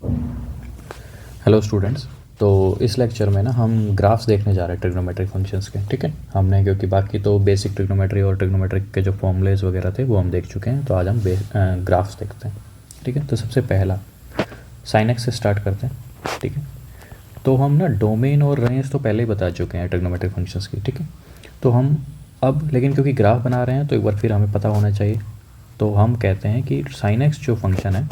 Hello students. तो इस lecture में ना हम ग्राफ्स देखने जा रहे हैं ट्रिग्नोमेट्रिक फंक्शंस के। ठीक है, हमने क्योंकि बाकी तो बेसिक ट्रिग्नोमेट्री और ट्रिग्नोमेट्रिक के जो फॉर्मूलेज वगैरह थे वो हम देख चुके हैं, तो आज हम ग्राफ्स देखते हैं। ठीक है, तो सबसे पहला साइन एक्स से स्टार्ट करते हैं। ठीक है, तो हम ना डोमेन और रेंज तो पहले ही बता चुके हैं ट्रिग्नोमेट्रिक फंक्शंस की। ठीक है, तो हम अब लेकिन क्योंकि ग्राफ बना रहे हैं तो एक बार फिर हमें पता होना चाहिए। तो हम कहते हैं कि साइन एक्स जो फंक्शन है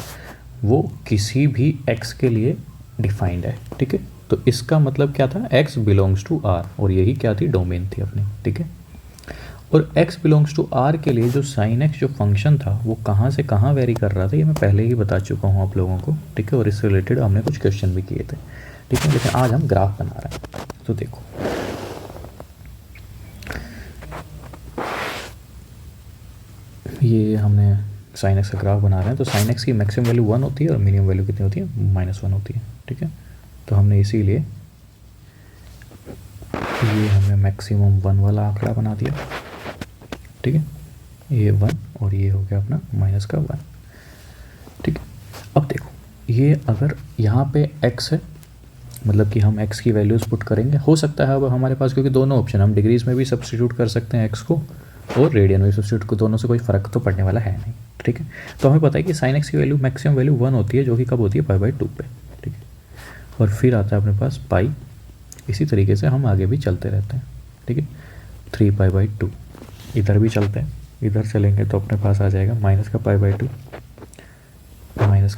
वो किसी भी x के लिए डिफाइंड है। ठीक है, तो इसका मतलब क्या था, x बिलोंग्स टू r, और यही क्या थी, डोमेन थी अपनी। ठीक है, और x बिलोंग्स टू r के लिए जो साइन x जो फंक्शन था वो कहाँ से कहाँ वेरी कर रहा था ये मैं पहले ही बता चुका हूँ आप लोगों को। ठीक है, और इससे रिलेटेड हमने कुछ क्वेश्चन भी किए थे। ठीक है, लेकिन आज हम ग्राफ बना रहे हैं। तो देखो, ये हमने साइन एक्स का ग्राफ बना रहे हैं। तो साइन एक्स की मैक्सिमम वैल्यू 1 होती है और मिनिमम वैल्यू कितनी होती है, -1 होती है। ठीक है, तो हमने इसीलिए ये हमें मैक्सिमम 1 वाला आंकड़ा बना दिया। ठीक है, ये 1 और ये हो गया अपना -1। ठीक है, अब देखो, ये अगर यहाँ पे x है, मतलब कि हम x की वैल्यूज़ पुट करेंगे। हो सकता है अब हमारे पास, क्योंकि दोनों ऑप्शन, हम डिग्रीज में भी सब्स्टिट्यूट कर सकते हैं x को और रेडियन में सब्स्टिट्यूट को, दोनों से कोई फ़र्क तो पड़ने वाला है नहीं। ठीक है, तो हमें पता है कि साइन एक्स की वैल्यू मैक्सिमम वैल्यू 1 होती है, जो कि कब होती है, π/2 पे। ठीक है, और फिर आता है अपने पास पाई। इसी तरीके से हम आगे भी चलते रहते हैं। ठीक है, 3π/2, इधर भी चलते हैं, इधर चलेंगे तो अपने पास आ जाएगा -π/2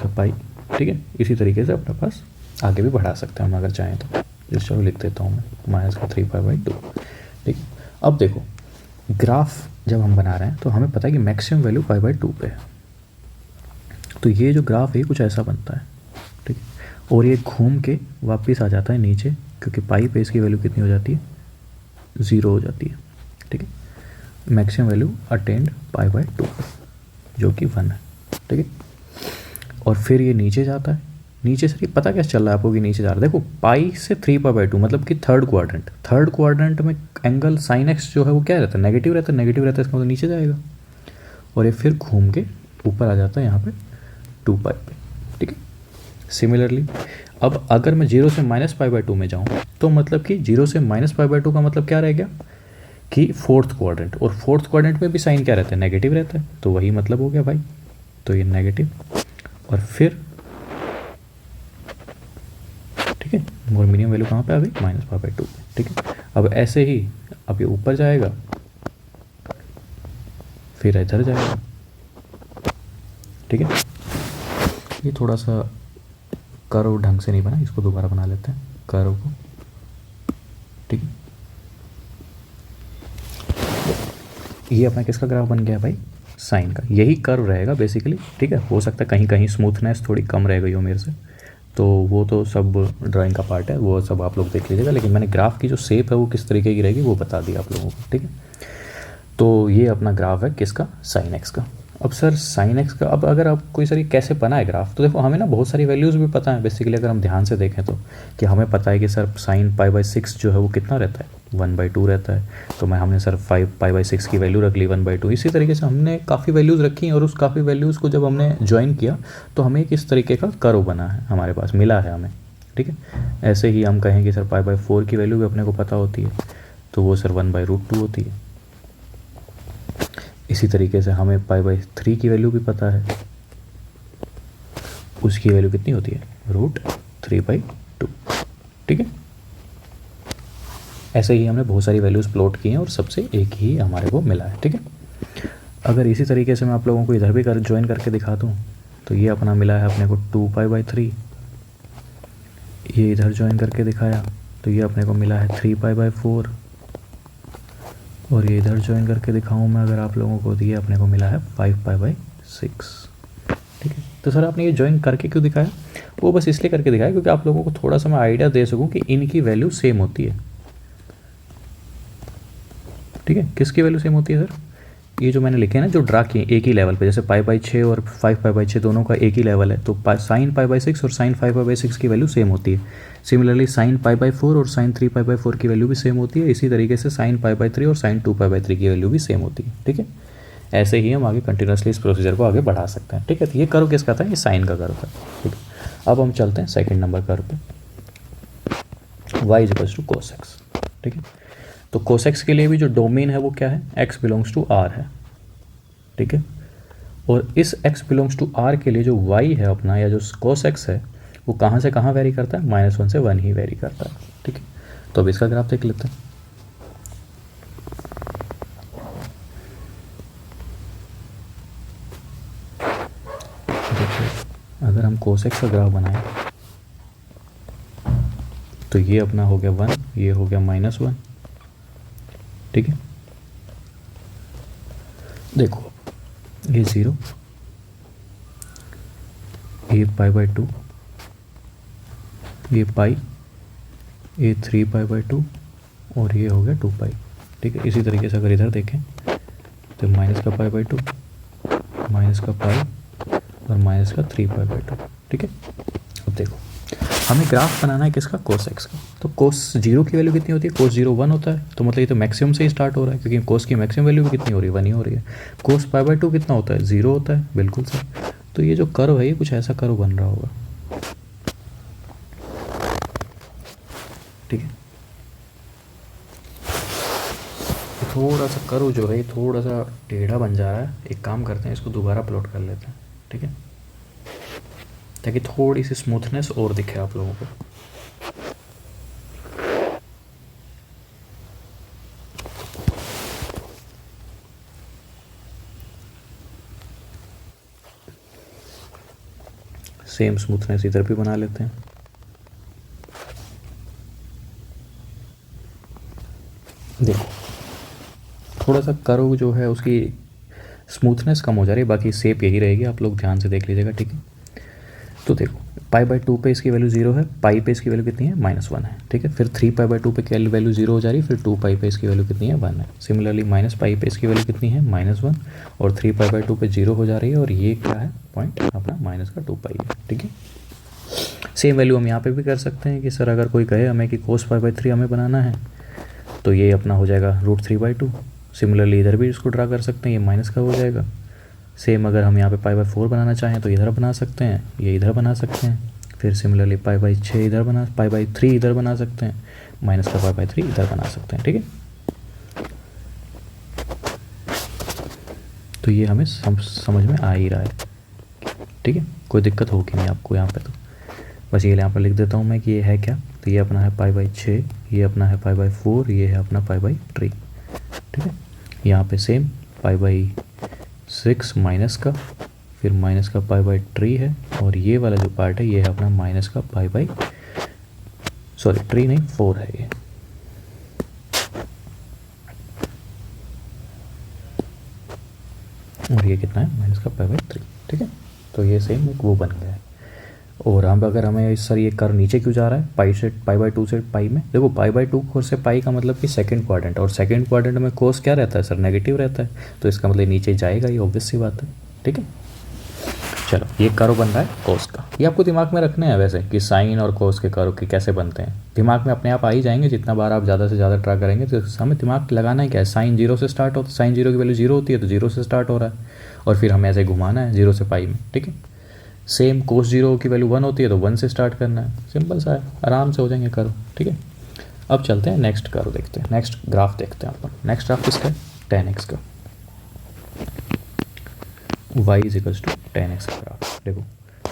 -π। ठीक है, इसी तरीके से अपने पास आगे भी बढ़ा सकते हैं हम अगर चाहें तो। इस चलो लिख देता हूँ मैं -3π/2। ठीक है, अब देखो, ग्राफ जब हम बना रहे हैं तो हमें पता है कि मैक्सिमम वैल्यू π/2 पे है। तो ये जो ग्राफ है कुछ ऐसा बनता है। ठीक है, और ये घूम के वापस आ जाता है नीचे, क्योंकि पाई पे इसकी वैल्यू कितनी हो जाती है, 0 हो जाती है। ठीक है, मैक्सिमम वैल्यू अटेंड π/2 जो कि 1 है। ठीक है, और फिर ये नीचे जाता है। नीचे से ये पता कैसे चल रहा है आपको कि नीचे जा रहा है, देखो पाई से 3π/2 मतलब कि थर्ड क्वाड्रेंट में एंगल साइन एक्स जो है वो क्या रहता है, नेगेटिव रहता है। इसका मतलब नीचे जाएगा, और ये फिर घूम के ऊपर आ जाता है यहाँ पे 2π पे। ठीक है, सिमिलरली अब अगर मैं 0 से -π/2 में जाऊँ तो मतलब कि 0 से -π/2 का मतलब क्या रह गया कि फोर्थ क्वाड्रेंट, और फोर्थ क्वाड्रेंट में भी साइन क्या रहता है, नेगेटिव रहता है। तो वही मतलब हो गया भाई, तो ये नेगेटिव, और फिर ठीक है, और मिनिमम वैल्यू कहाँ पे आ गई, -π/2 पे। ठीक है, अब ऐसे ही अब ये ऊपर जाएगा, फिर इधर जाएगा। ठीक है, ये थोड़ा सा कर्व ढंग से नहीं बना, इसको दोबारा बना लेते हैं कर्व को। ठीक है, ये अपना किसका ग्राफ बन गया भाई, साइन का। यही कर्व रहेगा बेसिकली। ठीक है, हो सकता है कहीं कहीं स्मूथनेस थोड़ी कम रह गई हो मेरे से, तो वो तो सब ड्राइंग का पार्ट है, वो सब आप लोग देख लीजिएगा। लेकिन मैंने ग्राफ की जो शेप है वो किस तरीके की रहेगी वो बता दिया आप लोगों को। ठीक है, तो ये अपना ग्राफ है किसका, साइन एक्स का। अब सर साइन एक्स का, अब अगर आप कोई सर कैसे बना है ग्राफ, तो देखो हमें ना बहुत सारी वैल्यूज़ भी पता है बेसिकली। अगर हम ध्यान से देखें तो कि हमें पता है कि सर साइन π/6 जो है वो कितना रहता है, 1/2 रहता है। तो हमने सर π/6 की वैल्यू रख ली 1/2। इसी तरीके से हमने काफ़ी वैल्यूज़ रखी, और उस काफ़ी वैल्यूज़ को जब हमने ज्वाइन किया तो हमें किस तरीके का कर्व बना है, हमारे पास मिला है हमें। ठीक है, ऐसे ही हम कहें कि सर π/4 की वैल्यू भी अपने को पता होती है, तो वो सर 1/√2 होती है। इसी तरीके से हमें π/3 की वैल्यू भी पता है, उसकी वैल्यू कितनी होती है, √3/2। ठीक है, ऐसे ही हमने बहुत सारी वैल्यूज़ प्लॉट की हैं और सबसे एक ही हमारे को मिला है। ठीक है, अगर इसी तरीके से मैं आप लोगों को इधर भी ज्वाइन करके दिखा दूँ तो ये अपना मिला है अपने को 2π/3। ये इधर ज्वाइन करके दिखाया तो ये अपने को मिला है 3π/4, और ये इधर ज्वाइन करके दिखाऊँ मैं अगर आप लोगों को, तो ये अपने को मिला है 5π/6। ठीक है, तो सर आपने ये ज्वाइन करके क्यों दिखाया, वो बस इसलिए करके दिखाया क्योंकि आप लोगों को थोड़ा सा मैं आइडिया दे सकूँ कि इनकी वैल्यू सेम होती है। ठीक है, किसकी वैल्यू सेम होती है सर, ये जो मैंने लिखे हैं ना, जो ड्रा किए एक ही लेवल पे, जैसे π/6 और 5π/6 दोनों का एक ही लेवल है, तो साइन π/6 और साइन 5π/6 की वैल्यू सेम होती है। सिमिलरली साइन π/4 और साइन 3π/4 की वैल्यू भी सेम होती है। इसी तरीके से साइन π/3 और साइन 2π/3 की वैल्यू भी सेम होती है। ठीक है, ऐसे ही हम आगे कंटिन्यूसली इस प्रोसीजर को आगे बढ़ा सकते हैं। ठीक है, तो ये कर्व किसका था, ये साइन का कर्व था। ठीक है, अब हम चलते हैं सेकंड नंबर कर्व पे, y is equals to cos x. ठीक है, तो कोस एक्स के लिए भी जो डोमेन है वो क्या है, x बिलोंग्स टू r है। ठीक है, और इस x बिलोंग्स टू r के लिए जो y है अपना, या जो कोस एक्स है, वो कहाँ से कहाँ वेरी करता है, -1 से 1 ही वेरी करता है। ठीक है, तो अब इसका ग्राफ देख लेते हैं। देखिए अगर हम कोस एक्स का ग्राफ बनाएं तो ये अपना हो गया 1, ये हो गया -1। ठीक है, देखो ये 0, ये π/2, ये पाई, ये 3π/2 और ये हो गया 2π। ठीक है, इसी तरीके से अगर इधर देखें तो माइनस का π/2, माइनस का पाई और माइनस का 3π/2। ठीक है, अब देखो हमें ग्राफ बनाना है किसका, कोस एक्स का। तो कोस 0 की वैल्यू कितनी होती है, कोस 0 1 होता है, तो मतलब ये तो मैक्सिमम से ही स्टार्ट हो रहा है, क्योंकि कोस की मैक्सिमम वैल्यू भी कितनी हो रही है, 1 ही हो रही है। कोस π/2 कितना होता है, 0 होता है, बिल्कुल सही। तो ये जो कर्व है ये कुछ ऐसा कर्व बन रहा होगा। ठीक है, थोड़ा सा कर्व जो है थोड़ा सा टेढ़ा बन जा रहा है। एक काम करते हैं, इसको दोबारा प्लॉट कर लेते हैं। ठीक है, ताकि थोड़ी सी स्मूथनेस और दिखे आप लोगों को। सेम स्मूथनेस इधर भी बना लेते हैं। देखो थोड़ा सा कर्व जो है उसकी स्मूथनेस कम हो जा रही है, बाकी शेप यही रहेगी, आप लोग ध्यान से देख लीजिएगा। ठीक है, तो देखो π/2 पे इसकी वैल्यू 0 है, पाई पे इसकी वैल्यू कितनी है, -1 है। ठीक है, फिर 3π/2 पे क्या वैल्यू 0 हो जा रही है, फिर 2π पे इसकी वैल्यू कितनी है, 1 है। सिमिलरली -π पे इसकी वैल्यू कितनी है, -1, और 3π/2 पे 0 हो जा रही है, और ये क्या है पॉइंट अपना माइनस का 2π है। ठीक है, सेम वैल्यू हम यहाँ पे भी कर सकते हैं कि सर अगर कोई कहे हमें कि cos π/3 हमें बनाना है, तो ये अपना हो जाएगा √3/2। सिमिलरली इधर भी इसको ड्रा कर सकते हैं, ये माइनस का हो जाएगा। सेम अगर हम यहाँ पे π/4 बनाना चाहें तो इधर बना सकते हैं, ये इधर बना सकते हैं। फिर सिमिलरली π/6 इधर बना, π/3 इधर बना सकते हैं, माइनस का π/3 इधर बना सकते हैं। ठीक है, तो ये हमें समझ में आ ही रहा है। ठीक है, कोई दिक्कत होगी नहीं आपको यहाँ पे। तो बस ये यहाँ पर लिख देता हूँ मैं कि ये है क्या, तो ये अपना है π/6, ये अपना है π/4, ये है अपना π/3। ठीक है, यहाँ पे सेम π/6 माइनस का, फिर माइनस का π/3 है, और ये वाला जो पार्ट है ये है अपना माइनस का ट्री नहीं 4 है ये। और ये कितना है, माइनस का π/3। ठीक है, तो ये सेम एक वो बन गया है। और हम अगर हमें सर ये कर नीचे क्यों जा रहा है, π/2 से पाई में, देखो π/2 से पाई का मतलब कि सेकंड क्वाड्रेंट, और सेकंड क्वाड्रेंट में कोस क्या रहता है सर, नेगेटिव रहता है, तो इसका मतलब नीचे जाएगा, ये ऑब्वियस सी बात है। ठीक है, चलो ये कर्व बन रहा है कोस का, ये आपको दिमाग में रखने हैं वैसे कि साइन और कोस के कर्व के कैसे बनते हैं, दिमाग में अपने आप आ ही जाएंगे। जितना बार आप ज़्यादा से ज़्यादा ट्राई करेंगे तो हमें दिमाग लगाना है क्या है, साइन 0 से स्टार्ट होता है, साइन 0 की वैल्यू 0 होती है, तो 0 से स्टार्ट हो रहा है, और फिर हमें ऐसे घुमाना है 0 से पाई में। ठीक है, सेम कोस 0 की वैल्यू 1 होती है, तो 1 से स्टार्ट करना है, सिंपल सा है, आराम से हो जाएंगे कर्व। ठीक है, अब चलते हैं नेक्स्ट कर्व देखते हैं, नेक्स्ट ग्राफ देखते हैं अपन। नेक्स्ट ग्राफ किसका है, tan x का, y is equals to tan x का ग्राफ। देखो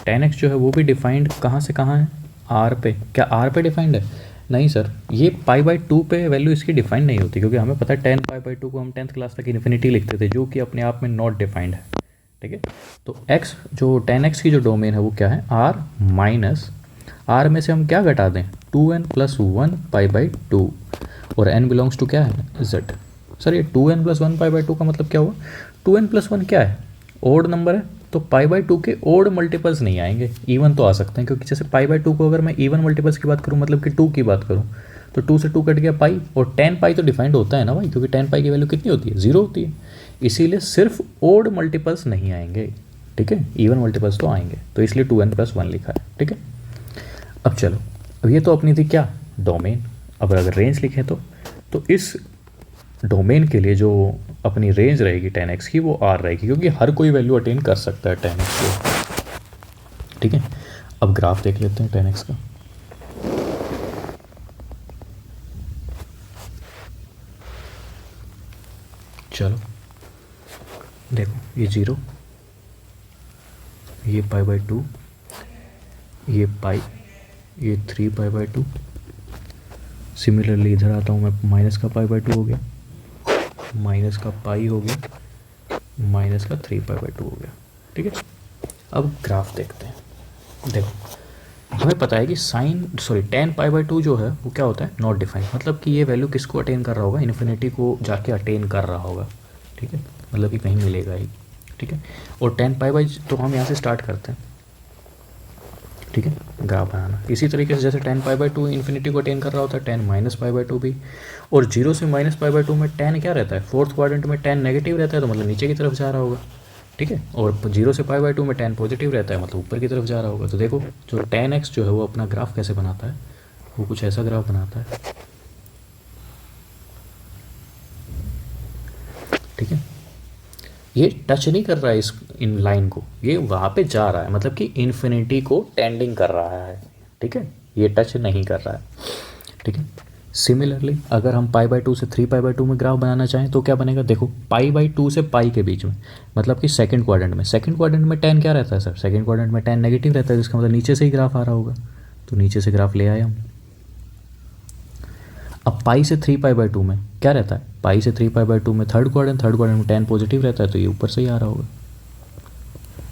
tan x जो है वो भी डिफाइंड कहाँ से कहाँ है, r पे। क्या r पे डिफाइंड है, नहीं सर, ये π/2 पे वैल्यू इसकी डिफाइंड नहीं होती, क्योंकि हमें पता है tan π/2 को हम 10th क्लास तक इन्फिनिटी लिखते थे, जो कि अपने आप में नॉट डिफाइंड है। ठीक है, तो x जो tan x की जो डोमेन है वो क्या है, r माइनस r में से हम क्या घटा दें, 2n + 1 π/2, और n बिलोंग्स टू क्या है, z। सर ये 2n + 1 π/2 का मतलब क्या हुआ, 2n + 1 क्या है, ओड नंबर है, तो π/2 के ओड मल्टीपल्स नहीं आएंगे, इवन तो आ सकते हैं, क्योंकि जैसे π/2 को अगर मैं इवन मल्टीपल्स की बात करूँ, मतलब कि 2 की बात करूँ, तो 2 से 2 कट गया पाई, और 10 पाई तो डिफाइंड होता है ना भाई, क्योंकि 10 पाई की वैल्यू कितनी होती है, 0 होती है, इसीलिए सिर्फ ओड मल्टीपल्स नहीं आएंगे। ठीक है, इवन मल्टीपल्स तो आएंगे, तो इसलिए 2n + 1 लिखा है। ठीक है, अब चलो, अब ये तो अपनी थी क्या, डोमेन। अब अगर रेंज लिखें तो इस डोमेन के लिए जो अपनी रेंज रहेगी tan x की, वो r रहेगी, क्योंकि हर कोई वैल्यू अटेन कर सकता है tan x को। ठीक है, अब ग्राफ देख लेते हैं 10x का। चलो देखो, ये 0, ये π/2, ये पाई, ये 3π/2। सिमिलरली इधर आता हूँ मैं, माइनस का π/2 हो गया, माइनस का पाई हो गया, माइनस का 3π/2 हो गया। ठीक है, अब ग्राफ देखते हैं। देखो हमें पता है कि tan π/2 जो है वो क्या होता है, नॉट डिफाइंड, मतलब कि ये वैल्यू किसको अटेन कर रहा होगा, इन्फिनिटी को जाके अटेन कर रहा होगा। ठीक है, मतलब कि कहीं मिलेगा ही। ठीक है, और tan π/, तो हम यहाँ से स्टार्ट करते हैं। ठीक है, ग्राफ बनाना इसी तरीके से जैसे tan π/2 इन्फिनिटी को अटेन कर रहा होता है, tan -π/2 भी। और 0 से -π/2 में tan क्या रहता है, फोर्थ क्वाड्रेंट में tan नेगेटिव रहता है, तो मतलब नीचे की तरफ जा रहा होगा। ठीक है, और 0 से π/2 में tan पॉजिटिव रहता है, मतलब ऊपर की तरफ जा रहा होगा। तो देखो जो tan x जो है वो अपना ग्राफ कैसे बनाता है, वो कुछ ऐसा ग्राफ बनाता है। ठीक है, ये टच नहीं कर रहा है इन लाइन को, ये वहाँ पे जा रहा है, मतलब कि इन्फिनिटी को टेंडिंग कर रहा है। ठीक है, ये टच नहीं कर रहा है। ठीक है, सिमिलरली अगर हम π/2 से 3π/2 में ग्राफ बनाना चाहें तो क्या बनेगा, देखो π/2 से पाई के बीच में, मतलब कि सेकंड क्वाड्रेंट में tan क्या रहता है सर, सेकंड क्वाड्रेंट में tan नेगेटिव रहता है, जिसका मतलब नीचे से ही ग्राफ आ रहा होगा, तो नीचे से ग्राफ ले आए हम। अब पाई से 3π/2 में क्या रहता है, पाई से 3π/2 में थर्ड क्वाड्रेंट में tan पॉजिटिव रहता है, तो ये ऊपर से ही आ रहा होगा।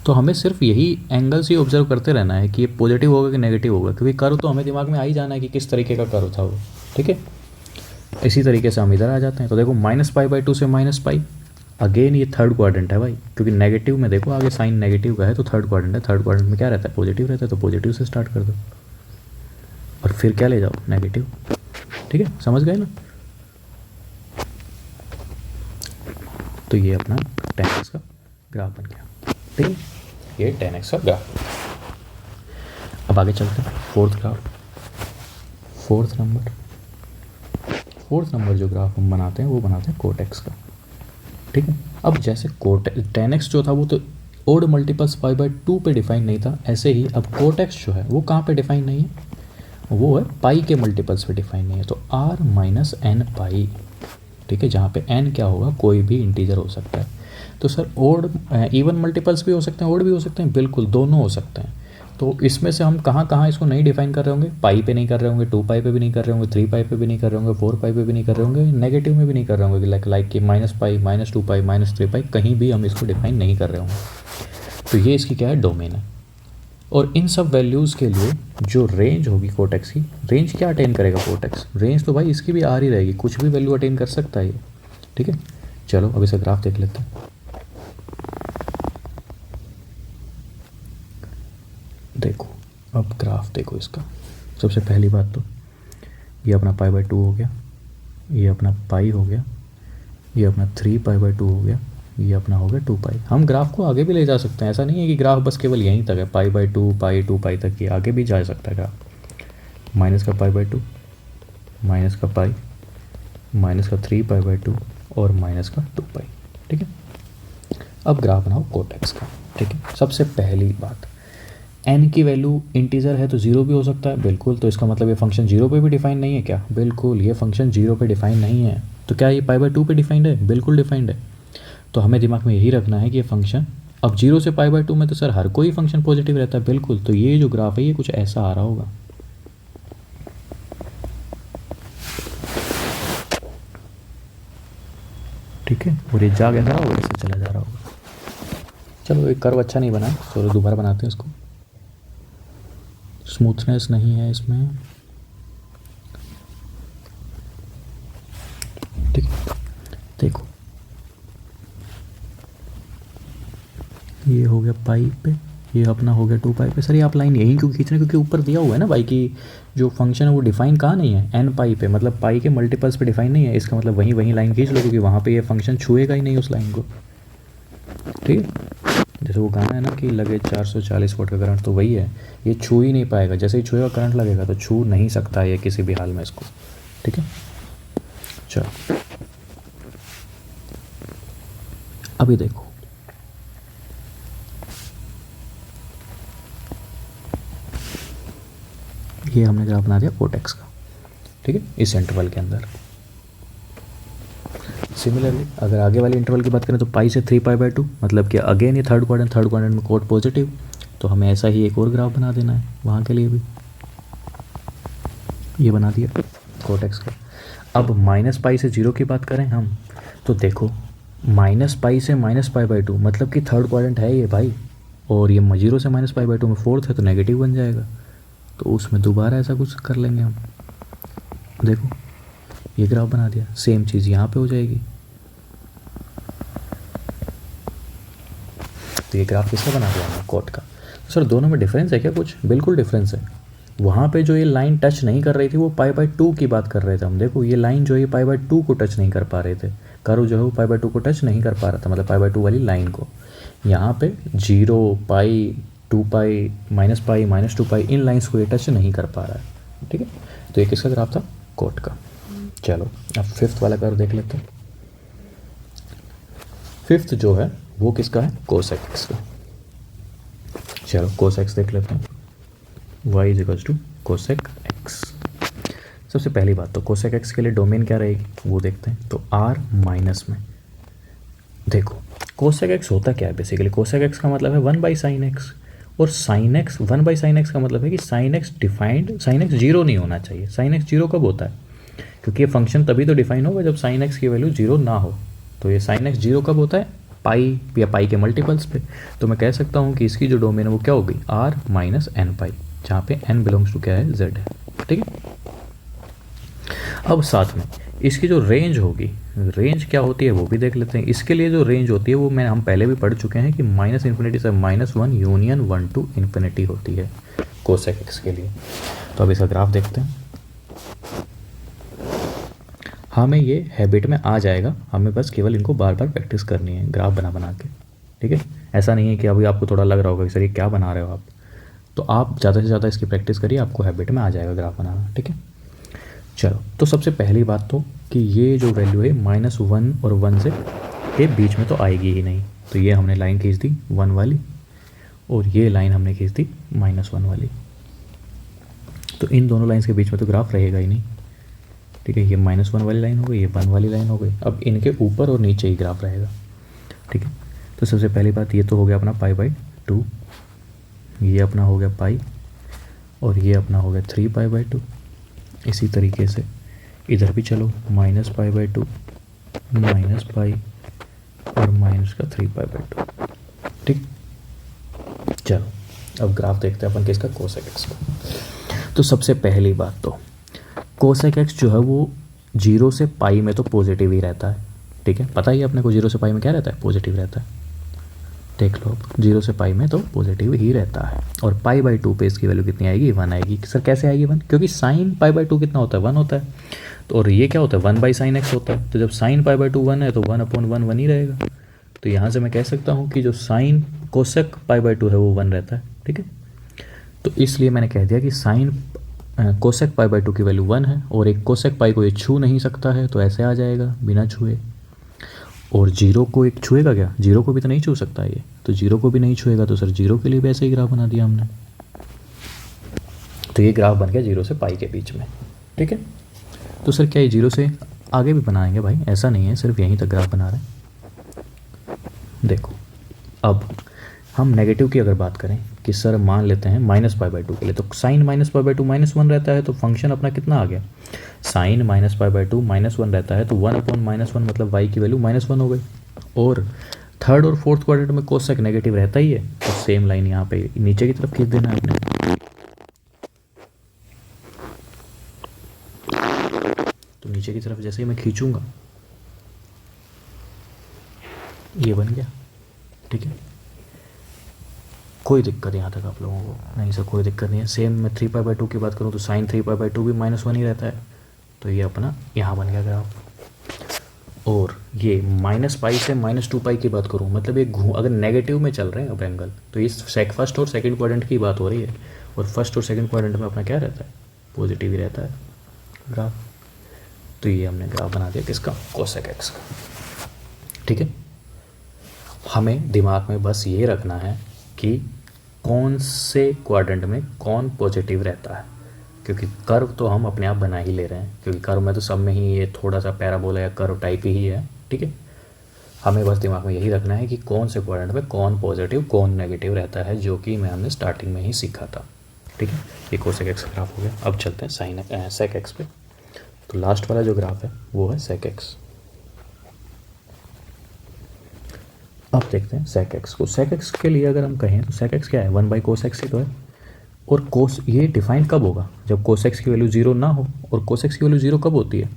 तो हमें सिर्फ यही एंगल्स ही ऑब्जर्व करते रहना है कि ये पॉजिटिव होगा कि नेगेटिव होगा, क्योंकि कर्व तो हमें दिमाग में आ ही जाना है कि किस तरीके का कर्व था वो। ठीक है, इसी तरीके से हम इधर आ जाते हैं। तो देखो -π/2 से -π, अगेन ये थर्ड क्वाड्रेंट है भाई, क्योंकि नेगेटिव में देखो आगे साइन नेगेटिव का है, तो थर्ड क्वाड्रेंट है, थर्ड क्वाड्रेंट में क्या रहता है, पॉजिटिव रहता है, तो पॉजिटिव से स्टार्ट कर दो और फिर क्या ले जाओ, नेगेटिव। ठीक है, समझ गए ना। तो ये अपना tan x का ग्राफ बन गया। ठीक है, ये tan x का ग्राफ। अब आगे चलते हैं, फोर्थ ग्राफ। फोर्थ नंबर जो ग्राफ हम बनाते हैं वो बनाते हैं cot x का। ठीक है, अब जैसे tan x जो था वो तो ओड मल्टीपल्स π/2 पे डिफाइन नहीं था, ऐसे ही अब cot x जो है वो कहाँ पे डिफाइन नहीं है, वो है पाई के मल्टीपल्स पे डिफाइन नहीं है, तो r - n पाई। ठीक है, जहाँ पे n क्या होगा, कोई भी इंटीजर हो सकता है। तो सर ओड इवन मल्टीपल्स भी हो सकते हैं, ओड भी हो सकते हैं, बिल्कुल दोनों हो सकते हैं। तो इसमें से हम कहाँ कहाँ इसको नहीं डिफाइन कर रहे होंगे, पाई पे नहीं कर रहे होंगे, 2π पे भी नहीं कर रहे होंगे, 3π पे भी नहीं कर रहे होंगे, 4π पे भी नहीं कर रहे होंगे, नेगेटिव में भी नहीं कर रहे होंगे, लाइक कि -π, -2π, -3π, कहीं भी हम इसको डिफाइन नहीं कर रहे होंगे। तो ये इसकी क्या है, डोमेन है। और इन सब वैल्यूज़ के लिए जो रेंज होगी cot x की, रेंज क्या अटेन करेगा cot x, रेंज तो भाई इसकी भी आ रही रहेगी, कुछ भी वैल्यू अटेन कर सकता है ये। ठीक है, चलो अब इसे ग्राफ देख लेते हैं। देखो अब ग्राफ देखो इसका, सबसे पहली बात तो ये अपना π/2 हो गया, ये अपना पाई हो गया, ये अपना 3π/2 हो गया, ये अपना हो गया 2π। हम ग्राफ को आगे भी ले जा सकते हैं, ऐसा नहीं है कि ग्राफ बस केवल यहीं तक है, π/2 पाई 2π तक ही आगे भी जा सकता है ग्राफ। माइनस का π/2, माइनस का पाई, माइनस का 3π/2 और माइनस का 2π। ठीक है, अब ग्राफ बनाओ cot x का। ठीक है, सबसे पहली बात, n की वैल्यू इंटीजर है तो 0 भी हो सकता है, बिल्कुल। तो इसका मतलब ये फंक्शन 0 पे भी डिफाइन नहीं है क्या, बिल्कुल ये फंक्शन 0 पे डिफाइन नहीं है। तो क्या ये π/2 पे डिफाइंड है, बिल्कुल डिफाइंड है। तो हमें दिमाग में यही रखना है कि ये फंक्शन, अब 0 से π/2 में तो सर हर कोई फंक्शन पॉजिटिव रहता है, बिल्कुल। तो ये जो ग्राफ है ये कुछ ऐसा आ रहा होगा। ठीक है, और ये जा कैसा होगा, ऐसे चला जा रहा होगा। चलो एक कर्व अच्छा नहीं बना, चलो दोबारा बनाते हैं इसको, स्मूथनेस नहीं है इसमें। ठीक है, देखो ये हो गया पाई पे, ये अपना हो गया 2π पे। सर ये आप लाइन यहीं क्यों खींच रहे हैं, क्योंकि ऊपर दिया हुआ है ना भाई कि जो फंक्शन है वो डिफाइन कहाँ नहीं है, n पे, मतलब पाई के मल्टीपल्स पे डिफाइन नहीं है। इसका मतलब वहीं लाइन खींच लो, क्योंकि वहाँ पे ये फंक्शन छुएगा ही नहीं उस लाइन को। ठीक है, जैसे वो गाना है ना कि लगे 440 वोल्ट का करंट, तो वही है, ये छू ही नहीं पाएगा, जैसे ही छुएगा करंट लगेगा, तो छू नहीं सकता ये किसी भी हाल में इसको। ठीक है, चलो अभी देखो, ये हमने ग्राफ बना दिया कोट एक्स का, ठीक है, इस इंटरवल के अंदर। सिमिलरली अगर आगे वाले इंटरवल की बात करें तो पाई से 3π/2, मतलब कि अगेन ये थर्ड क्वाड्रेंट में कोट पॉजिटिव, तो हमें ऐसा ही एक और ग्राफ बना देना है वहाँ के लिए भी। ये बना दिया कोट एक्स का। अब -π से 0 की बात करें हम, तो देखो -π से -π/2 मतलब कि थर्ड क्वाड्रेंट है ये भाई, और ये 0 से -π/2 में फोर्थ है तो नेगेटिव बन जाएगा, तो उसमें दोबारा ऐसा कुछ कर लेंगे हम। देखो ये ग्राफ बना दिया, सेम चीज़ यहाँ पे हो जाएगी। तो ये ग्राफ किसका बना दिया हमने, कोट का। तो सर दोनों में डिफरेंस है क्या कुछ? बिल्कुल डिफरेंस है। वहाँ पे जो ये लाइन टच नहीं कर रही थी वो π/2 की बात कर रहे थे हम। देखो ये लाइन जो है π/2 को टच नहीं कर पा रहे थे, कर्व जो है वो π/2 को टच नहीं कर पा रहा था, मतलब π/2 वाली लाइन को। यहाँ पे 0, π, 2π, -π, -2π इन लाइन्स को ये टच नहीं कर पा रहा है, ठीक है। तो ये किसका ग्राफ था, कोट का। चलो अब फिफ्थ वाला कर्व देख लेते हैं। फिफ्थ जो है वो किसका है, कोसेक एक्स का। चलो कोसेक एक्स देख लेते हैं, y = कोसेक एक्स। सबसे पहली बात तो कोसेक एक्स के लिए डोमेन क्या रहेगी वो देखते हैं। तो r माइनस में देखो कोसेक एक्स होता क्या है बेसिकली, कोसेक एक्स का मतलब है 1/sin x, और sin x 1/sin x का मतलब है कि sin x defined, sin x 0 नहीं होना चाहिए। sin x 0 कब होता है, क्योंकि ये फंक्शन तभी तो डिफाइन होगा जब sin x की वैल्यू 0 ना हो। तो ये sin x 0 कब होता है, पाई या पाई के मल्टीपल्स पे। तो मैं कह सकता हूँ कि इसकी जो डोमेन है वो क्या होगी, r - n π, जहाँ पे n बिलोंग्स टू क्या है, z है, ठीक है। अब साथ में इसकी जो रेंज होगी, रेंज क्या होती है वो भी देख लेते हैं। इसके लिए जो रेंज होती है वो हम पहले भी पढ़ चुके हैं कि -∞ से -1 यूनियन 1 to इन्फिनिटी होती है कोसेक एक्स के लिए। तो अब इसका ग्राफ देखते हैं। हमें ये हैबिट में आ जाएगा, हमें बस केवल इनको बार बार प्रैक्टिस करनी है ग्राफ बना बना के, ठीक है। ऐसा नहीं है कि अभी आपको थोड़ा लग रहा होगा कि सर ये क्या बना रहे हो आप, तो आप ज़्यादा से ज़्यादा इसकी प्रैक्टिस करिए, आपको हैबिट में आ जाएगा ग्राफ बनाना, ठीक है। चलो तो सबसे पहली बात तो कि ये जो वैल्यू है -1 और 1 से ये बीच में तो आएगी ही नहीं, तो ये हमने लाइन खींच दी 1 वाली, और ये लाइन हमने खींच दी -1 वाली। तो इन दोनों लाइन्स के बीच में तो ग्राफ रहेगा ही नहीं, ठीक है। ये -1 वाली लाइन हो गई, ये 1 वाली लाइन हो गई। अब इनके ऊपर और नीचे ही ग्राफ रहेगा, ठीक है। तो सबसे पहली बात ये तो हो गया अपना π/2, ये अपना हो गया पाई, और ये अपना हो गया 3π/2। इसी तरीके से इधर भी चलो -π/2 -π और -3π/2, ठीक। चलो अब ग्राफ देखते हैं अपन किसका, कोसेक एक्स का। तो सबसे पहली बात तो कोसेक एक्स जो है वो 0 से पाई में तो पॉजिटिव ही रहता है, ठीक है। पता ही अपने को 0 से पाई में क्या रहता है, पॉजिटिव रहता है। देख लो 0 से पाई में तो पॉजिटिव ही रहता है, और π/2 पे इसकी वैल्यू कितनी आएगी, 1 आएगी। सर कैसे आएगी 1, क्योंकि sin π/2 कितना होता है, 1 होता है। तो और ये क्या होता है, 1/sin x होता है। तो जब sin π/2 1 है तो 1/1 1 ही रहेगा। तो यहाँ से मैं कह सकता हूँ कि जो sin कोसेक π/2 है वो 1 रहता है, ठीक है। तो इसलिए मैंने कह दिया कि sin कोसेक π/2 की वैल्यू 1 है, और एक कोसेक पाई को ये छू नहीं सकता है, तो ऐसे आ जाएगा बिना छुए। और 0 को एक छुएगा क्या, 0 को भी तो नहीं छू सकता ये, तो 0 को भी नहीं छुएगा, तो सर 0 के लिए भी ऐसे ही ग्राफ बना दिया हमने। तो ये ग्राफ बन गया 0 से पाई के बीच में, ठीक है। तो सर क्या ये 0 से आगे भी बनाएंगे भाई, ऐसा नहीं है सिर्फ यहीं तक ग्राफ बना रहे हैं। देखो अब हम नेगेटिव की अगर बात करें कि सर मान लेते हैं -π/2 के लिए, तो sin -π/2 -1 रहता है, तो फंक्शन अपना कितना आ गया, sin -π/2 -1 रहता है, तो 1/-1 मतलब y की वैल्यू -1 हो गई। और थर्ड और फोर्थ क्वाड्रेंट में कोसेक नेगेटिव रहता ही है, तो सेम लाइन यहाँ पे नीचे की तरफ खींच देना है आपने। तो नीचे की तरफ जैसे ही मैं खींचूंगा ये बन गया, ठीक है। कोई दिक्कत यहाँ तक आप लोगों को, नहीं सर कोई दिक्कत नहीं है। सेम मैं 3π/2 की बात करूँ तो sin 3π/2 भी -1 ही रहता है, तो ये अपना यहाँ बन गया ग्राफ। और ये -π से -2π की बात करूँ, मतलब ये अगर नेगेटिव में चल रहे हैं अब एंगल, तो इस फर्स्ट और सेकंड क्वाड्रेंट की बात हो रही है, और फर्स्ट और सेकंड क्वाड्रेंट में अपना क्या रहता है, पॉजिटिव ही रहता है ग्राफ। तो ये हमने ग्राफ बना दिया किसका, कोसेक एक्स का, ठीक है। हमें दिमाग में बस ये रखना है कि कौन से क्वाड्रेंट में कौन पॉजिटिव रहता है, क्योंकि कर्व तो हम अपने आप बना ही ले रहे हैं, क्योंकि कर्व में तो सब में ही ये थोड़ा सा पैराबोला या कर्व टाइप ही है। ठीक है, हमें बस दिमाग में यही रखना है कि कौन से क्वाड्रेंट में कौन पॉजिटिव कौन नेगेटिव रहता है, जो कि मैं हमने स्टार्टिंग में ही सीखा था। ठीक है, ये कोसेक एक्स ग्राफ हो गया। अब चलते हैं साइन सेक एक्स पे। तो लास्ट वाला जो ग्राफ है वो है सेक एक्स। अब देखते हैं सेक एक्स को। सेक एक्स के लिए अगर हम कहें तो सेक एक्स क्या है, 1/cos एक्स ही तो है। और कोस ये डिफाइन कब होगा, जब कोस एक्स की वैल्यू 0 ना हो। और कोस एक्स की वैल्यू 0 कब होती है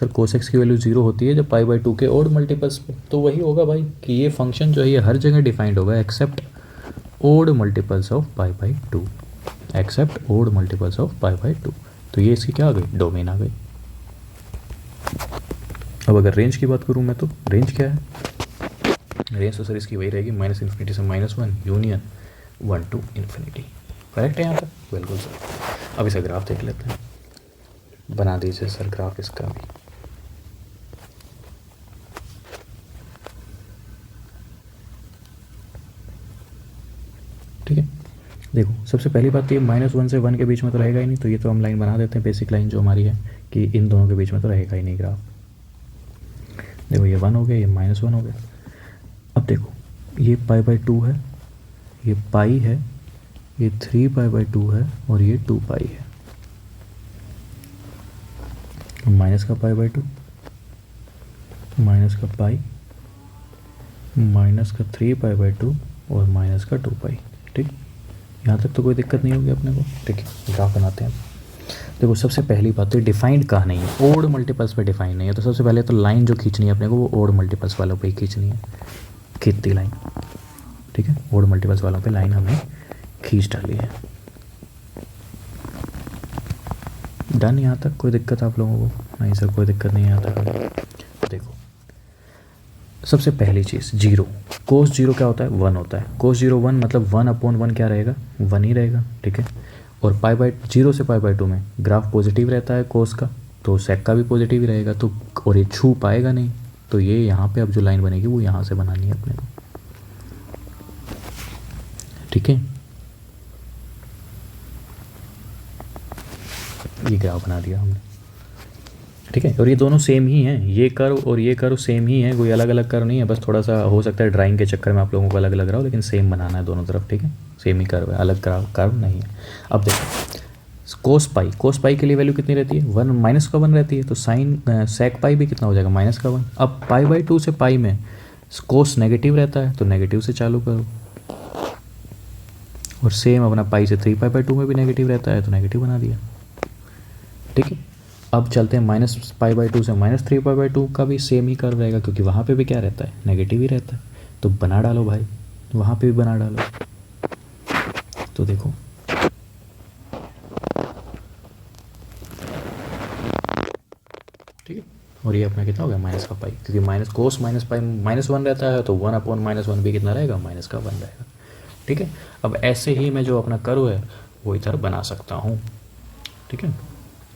सर, कोस एक्स की वैल्यू 0 होती है जब π/2 के ओड मल्टीपल्स पे। तो वही होगा भाई कि ये फंक्शन जो है ये हर जगह डिफाइंड होगा except odd multiples of π/2, except odd multiples of π/2। तो ये इसकी क्या आ गई, डोमेन आ गई। अब अगर रेंज की बात करूँ मैं, तो रेंज क्या है, रेंज तो सर इसकी वही रहेगी -∞ से -1 यूनियन 1 to ∞। करेक्ट है यहाँ तक, बिल्कुल सर। अब इसे ग्राफ देख लेते हैं, बना दीजिए सर ग्राफ इसका भी। ठीक है, देखो सबसे पहली बात तो ये -1 से 1 के बीच में तो रहेगा ही नहीं, तो ये तो हम लाइन बना देते हैं, बेसिक लाइन जो हमारी है कि इन दोनों के बीच में तो रहेगा ही नहीं ग्राफ। देखो ये 1 हो गया, ये -1 हो गया। अब देखो ये π/2 है, ये पाई है, ये 3π/2 है और ये 2π है। माइनस का π/2 माइनस का पाई माइनस का 3π/2 और माइनस का 2π। ठीक, यहाँ तक तो कोई दिक्कत नहीं होगी अपने को। ठीक है, ग्राफ बनाते हैं। देखो सबसे पहली बात तो डिफाइंड कहाँ नहीं है, ओड मल्टीपल्स पे डिफाइन नहीं है। तो सबसे पहले तो लाइन जो खींचनी है अपने को वो ओड मल्टीपल्स वालों पे ही खींचनी है, खींचती लाइन। ठीक है, ओड मल्टीपल्स वालों पे लाइन हमने खींच डाली है। डन, यहाँ तक कोई दिक्कत आप लोगों को? नहीं सर कोई दिक्कत नहीं यहाँ तक। देखो सबसे पहली चीज़ 0, कोस 0 क्या होता है, 1 होता है। कोस 0 1 मतलब 1/1 क्या रहेगा, 1 ही रहेगा। ठीक है, और π/0 से π/2 में ग्राफ पॉजिटिव रहता है कोस का, तो सेक का भी पॉजिटिव ही रहेगा। तो और ये छू पाएगा नहीं, तो ये यहाँ पे अब जो लाइन बनेगी वो यहाँ से बनानी है अपने को। ठीक है, ये ग्राफ बना दिया हमने। ठीक है, और ये दोनों सेम ही हैं, ये कर्व और ये कर्व सेम ही है, कोई अलग अलग कर्व नहीं है। बस थोड़ा सा हो सकता है ड्राइंग के चक्कर में आप लोगों को अलग लग रहा हो, लेकिन सेम बनाना है दोनों तरफ। ठीक है, सेम ही कर्व है, अलग कर्व नहीं है। अब देखो कोस पाई के लिए वैल्यू कितनी रहती है, 1 -1 रहती है। तो साइन सेक पाई भी कितना हो जाएगा, -1। अब π/2 से पाई में कोस नेगेटिव रहता है, तो नेगेटिव से चालू करो। और सेम अपना पाई से 3π/2 में भी नेगेटिव रहता है, तो नेगेटिव बना दिया। ठीक है, अब चलते हैं -π/2 से -3π/2 का भी सेम ही कर्व रहेगा, क्योंकि वहाँ पे भी क्या रहता है, नेगेटिव ही रहता है। तो बना डालो भाई, वहाँ पे भी बना डालो। तो देखो ठीक है, और ये अपना कितना हो गया, माइनस का पाई, क्योंकि माइनस कोस माइनस पाई -1 रहता है, तो 1/-1 भी कितना रहेगा, -1 रहेगा। ठीक है, अब ऐसे ही मैं जो अपना कर्व है वो इधर बना सकता हूँ। ठीक है,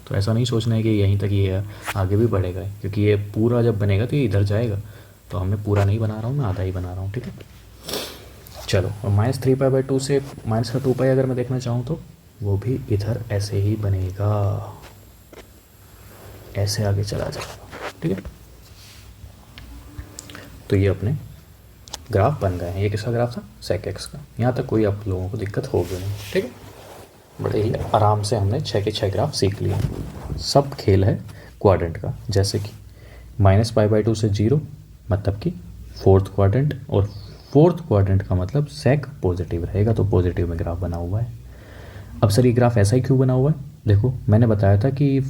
तो ऐसा नहीं सोचना है कि यहीं तक ये आगे भी बढ़ेगा, क्योंकि ये पूरा जब बनेगा तो ये इधर जाएगा। तो मैं पूरा नहीं बना रहा हूँ, मैं आधा ही बना रहा हूँ। ठीक है, चलो, और -3π/2 से -2π अगर मैं देखना चाहूँ तो वो भी इधर ऐसे ही बनेगा, ऐसे आगे चला जाएगा। ठीक है, तो ये अपने ग्राफ बन गए हैं। ये किसका ग्राफ था, सेक एक्स का। यहाँ तक कोई आप लोगों को दिक्कत होगी नहीं। ठीक है, बड़े ही आराम से हमने 6 के 6 ग्राफ सीख लिए। सब खेल है क्वाड्रेंट का, जैसे कि -π/2 से 0 मतलब कि 4th क्वाड्रेंट, और 4th क्वाड्रेंट का मतलब सेक पॉजिटिव रहेगा, तो पॉजिटिव में ग्राफ बना हुआ है। अब सर ये ग्राफ ऐसा ही क्यों बना हुआ है, देखो मैंने बताया था कि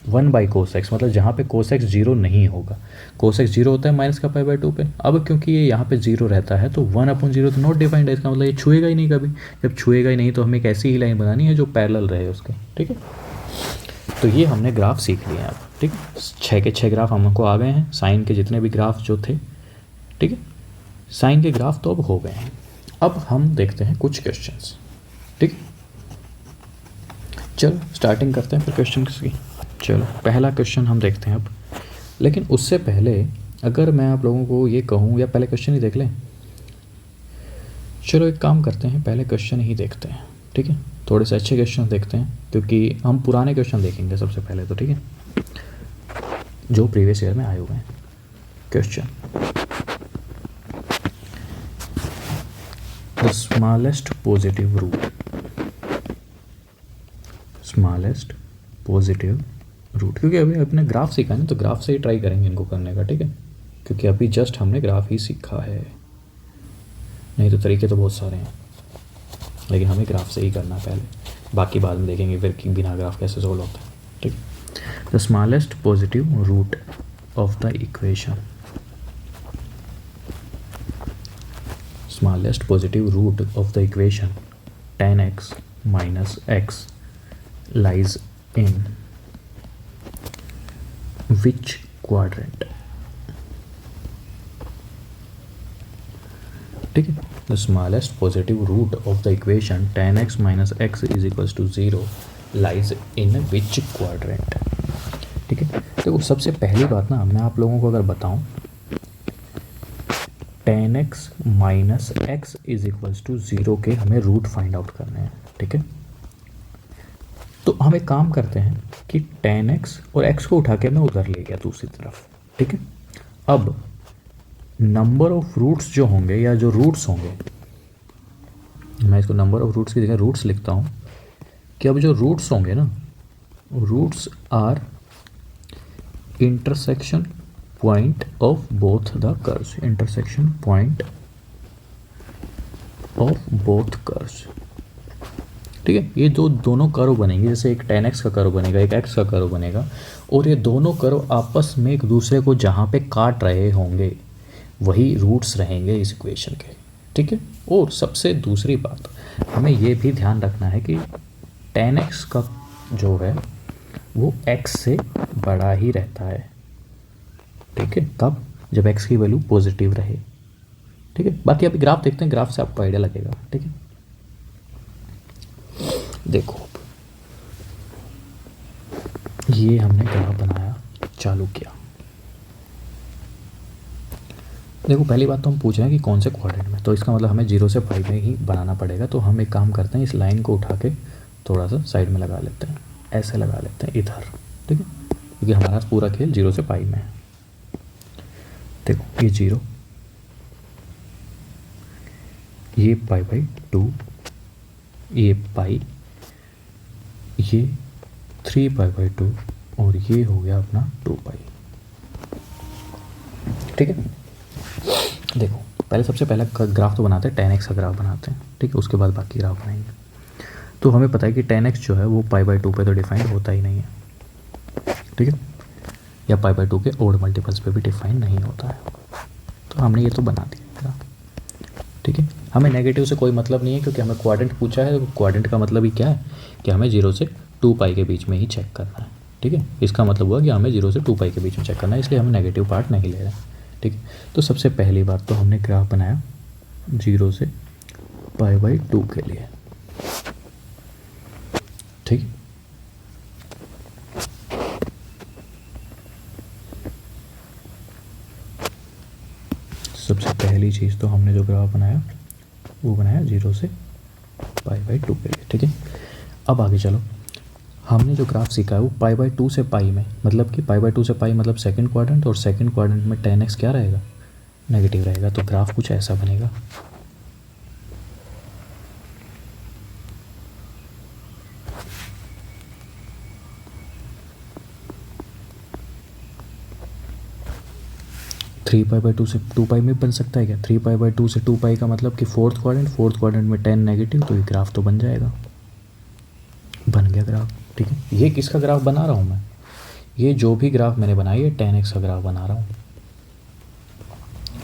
1/cos x मतलब जहाँ पे cos x 0 नहीं होगा। cos x 0 होता है -π/2 पे। अब क्योंकि ये यहाँ पे 0 रहता है तो 1/0 तो नॉट डिफाइंड है, इसका मतलब ये छुएगा ही नहीं कभी। जब छुएगा ही नहीं तो हमें एक ऐसी ही लाइन बनानी है जो पैरेलल रहे उसके। ठीक है, तो ये हमने ग्राफ सीख लिए अब। ठीक है, 6 के 6 ग्राफ हमको आ गए हैं, साइन के जितने भी ग्राफ जो थे। ठीक है, साइन के ग्राफ तो अब हो गए हैं। अब हम देखते हैं कुछ क्वेश्चंस। ठीक, चलो स्टार्टिंग करते हैं फिर क्वेश्चन की। चलो पहला क्वेश्चन हम देखते हैं अब, लेकिन उससे पहले अगर मैं आप लोगों को ये कहूँ, या पहले क्वेश्चन ही देख लें। चलो एक काम करते हैं, पहले क्वेश्चन ही देखते हैं। ठीक है, थोड़े से अच्छे क्वेश्चन देखते हैं, क्योंकि हम पुराने क्वेश्चन देखेंगे सबसे पहले तो, ठीक है, जो प्रीवियस ईयर में आए हुए हैं question. The smallest positive root, smallest positive root, क्योंकि अभी अपने ग्राफ सीखा है ना, तो ग्राफ से ही ट्राई करेंगे इनको करने का, ठीक है, क्योंकि अभी जस्ट हमने ग्राफ ही सीखा है, नहीं तो तरीके तो बहुत सारे हैं, लेकिन हमें ग्राफ से ही करना है पहले, बाकी बाद में देखेंगे फिर कि बिना ग्राफ कैसे सोल्व होता है, ठीक। The smallest positive root of the equation, smallest positive root of the equation tan x minus x lies in which quadrant, ठीक है। The smallest positive root of the equation tan x minus x is equals to 0 lies in which quadrant, ठीक है। तो सबसे पहली बात ना, मैं आप लोगों को अगर बताऊं tan x minus x is equals to 0 के हमें रूट फाइंड आउट करने हैं, ठीक है। तो हम एक काम करते हैं कि tan x और x को उठा के मैं उधर ले गया दूसरी तरफ, ठीक है। अब नंबर ऑफ रूट्स जो होंगे या जो रूट्स होंगे, मैं इसको नंबर ऑफ रूट्स की जगह रूट्स लिखता हूँ, कि अब जो रूट्स होंगे ना, roots are intersection point of both the curves, intersection point of both curves, ठीक है। ये जो दोनों कर्व बनेंगे, जैसे एक tan x का कर्व बनेगा, एक x का कर्व बनेगा, और ये दोनों कर्व आपस में एक दूसरे को जहाँ पे काट रहे होंगे वही रूट्स रहेंगे इस इक्वेशन के, ठीक है। और सबसे दूसरी बात, हमें ये भी ध्यान रखना है कि tan x का जो है वो x से बड़ा ही रहता है, ठीक है। कब? जब x की वैल्यू पॉजिटिव रहे, ठीक है। बाकी अभी ग्राफ देखते हैं, ग्राफ से आपको आइडिया लगेगा, ठीक है। देखो ये हमने ग्राफ बनाया, चालू किया। देखो पहली बात तो हम पूछ रहे हैं कि कौन से क्वाड्रेंट में, तो इसका मतलब हमें 0 से पाई में ही बनाना पड़ेगा। तो हम एक काम करते हैं, इस लाइन को उठा के थोड़ा सा साइड में लगा लेते हैं, ऐसे लगा लेते हैं इधर, ठीक है, क्योंकि हमारा पूरा खेल 0 से पाई में है। देखो ये 0, ये π/2, ये पाई, ये 3π/2 और ये हो गया अपना 2π, ठीक है। देखो पहले सबसे पहला ग्राफ तो बनाते हैं, tan x का ग्राफ बनाते हैं, ठीक है, उसके बाद बाकी ग्राफ बनाएंगे। तो हमें पता है कि tan x जो है वो π/2 पे तो डिफाइंड होता ही नहीं है, ठीक है, या π/2 के ओड मल्टीपल्स पे भी डिफाइन नहीं होता है। तो हमने ये तो बना दिया ग्राफ, ठीक है। हमें नेगेटिव से कोई मतलब नहीं है, क्योंकि हमें क्वाड्रेंट पूछा है, तो क्वाड्रेंट का मतलब ही क्या है कि हमें 0 से 2π के बीच में ही चेक करना है, ठीक है। इसका मतलब हुआ कि हमें 0 से 2π के बीच में चेक करना है, इसलिए हमें नेगेटिव पार्ट नहीं ले रहे हैं, ठीक है। तो सबसे पहली बात तो हमने ग्राफ बनाया 0 से π/2 के लिए, ठीक। सबसे पहली चीज़ तो हमने जो ग्राफ बनाया वो बनाया 0 से π/2 के लिए, ठीक है। अब आगे चलो, हमने जो ग्राफ सीखा है वो π/2 से पाई में, मतलब कि π/2 से पाई मतलब सेकंड क्वाड्रेंट, और सेकंड क्वाड्रेंट में tan x क्या रहेगा, नेगेटिव रहेगा। तो ग्राफ कुछ ऐसा बनेगा, थ्री π/2 से 2π में बन सकता है क्या? 3π/2 से 2π का मतलब कि फोर्थ क्वाड्रेंट में tan नेगेटिव, तो ये ग्राफ तो बन जाएगा, बन गया ग्राफ, ठीक है। ये किसका ग्राफ बना रहा हूँ मैं, ये जो भी ग्राफ मैंने बनाई है tan x का ग्राफ बना रहा हूँ,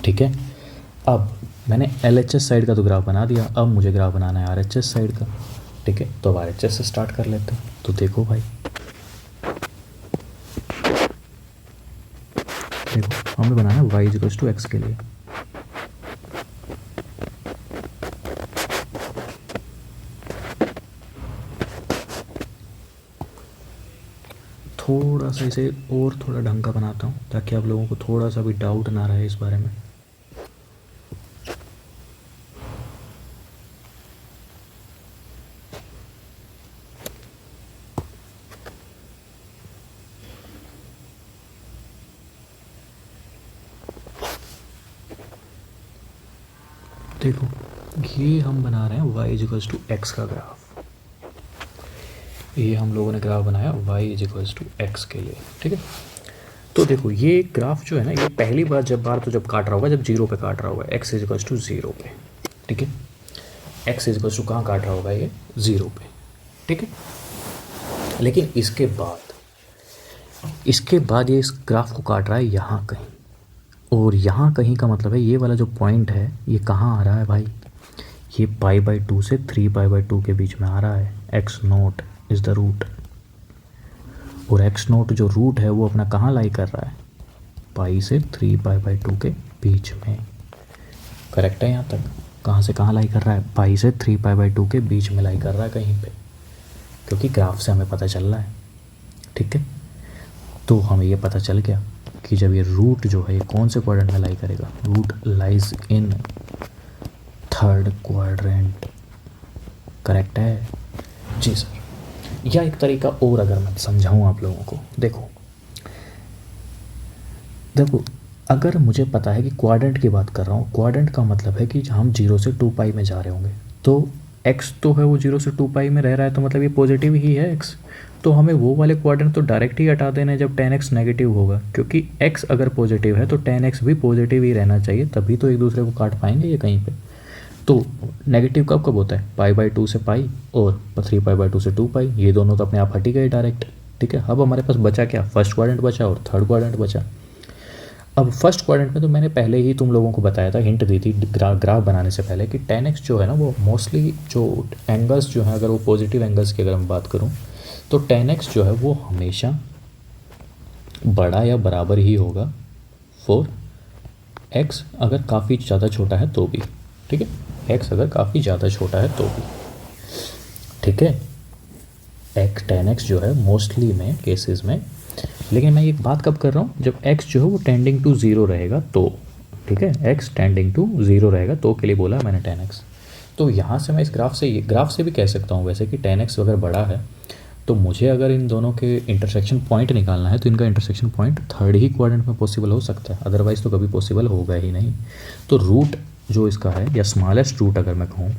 ठीक है। अब मैंने LHS साइड का तो ग्राफ बना दिया, अब मुझे ग्राफ बनाना है RHS साइड का, ठीक है। तो अब RHS से स्टार्ट कर लेते हैं। तो देखो भाई, देखो हमें बनाना है y = x के लिए, थोड़ा सा इसे और थोड़ा ढंग का बनाता हूँ ताकि आप लोगों को थोड़ा सा भी डाउट ना रहे इस बारे में। देखो ये हम बना रहे हैं y इजिकल्स टू एक्स का ग्राफ, ये हम लोगों ने ग्राफ बनाया y इजिकल्स टू एक्स के लिए, ठीक है। तो देखो ये ग्राफ जो है ना, ये पहली बार जब काट रहा होगा, जब जीरो पे काट रहा होगा, x इजिकल्स टू ज़ीरो पे, ठीक है। x इजिकल्स टू कहाँ काट रहा होगा, ये ज़ीरो पे, ठीक है। लेकिन इसके बाद ये इस ग्राफ को काट रहा है यहाँ कहीं, और यहाँ कहीं का मतलब है ये वाला जो पॉइंट है ये कहाँ आ रहा है भाई, ये π/2 से 3π/2 के बीच में आ रहा है। x0 इज़ द रूट, और x0 जो रूट है वो अपना कहाँ लाई कर रहा है, पाई से 3π/2 के बीच में। करेक्ट है यहाँ तक? कहाँ से कहाँ लाई कर रहा है, पाई से 3π/2 के बीच में लाई कर रहा है कहीं पे, क्योंकि ग्राफ से हमें पता चल रहा है, ठीक है। तो हमें ये पता चल गया कि जब ये रूट जो है ये कौन से क्वाड्रेंट में लाई करेगा, root lies in third quadrant. Correct है जी सर। या एक तरीका और अगर मैं समझाऊँ आप लोगों को, देखो अगर मुझे पता है कि क्वाड्रेंट की बात कर रहा हूँ, क्वाड्रेंट का मतलब है कि हम 0 से 2π में जा रहे होंगे, तो x तो है वो 0 से 2π में रह रहा है, तो मतलब ये पॉजिटिव ही है x, तो हमें वो वाले क्वाड्रेंट तो डायरेक्ट ही हटा देना है जब tan x नेगेटिव होगा, क्योंकि x अगर पॉजिटिव है तो tan x भी पॉजिटिव ही रहना चाहिए, तभी तो एक दूसरे को काट पाएंगे ये कहीं पे। तो नेगेटिव कब होता है, π/2 से पाई और 3π/2 से 2π, ये दोनों तो अपने आप हट ही गए डायरेक्ट, ठीक है। अब हमारे पास बचा क्या, फर्स्ट क्वाड्रेंट बचा और थर्ड क्वाड्रेंट बचा। अब फर्स्ट क्वाड्रेंट में तो मैंने पहले ही तुम लोगों को बताया था, हिंट दी थी ग्राफ बनाने से पहले कि tan x जो है ना वो मोस्टली जो एंगल्स जो हैं, अगर वो पॉजिटिव एंगल्स की अगर मैं बात करूं तो tan x जो है वो हमेशा बड़ा या बराबर ही होगा फॉर x अगर काफ़ी ज़्यादा छोटा है तो भी, ठीक है। x अगर काफ़ी ज़्यादा छोटा है तो भी, ठीक है। tan x जो है मोस्टली में केसेस में, लेकिन मैं एक बात कब कर रहा हूँ, जब x जो है वो टेंडिंग टू ज़ीरो रहेगा तो, ठीक है। x टेंडिंग टू ज़ीरो रहेगा तो के लिए बोला मैंने tan x। तो यहाँ से मैं इस ग्राफ से भी कह सकता हूँ वैसे कि tan x अगर बड़ा है तो मुझे अगर इन दोनों के इंटरसेक्शन पॉइंट निकालना है तो इनका इंटरसेक्शन पॉइंट थर्ड ही क्वाड्रेंट में पॉसिबल हो सकता है, अदरवाइज़ तो कभी पॉसिबल होगा ही नहीं। तो रूट जो इसका है, या स्मॉलेस्ट रूट अगर मैं कहूँ,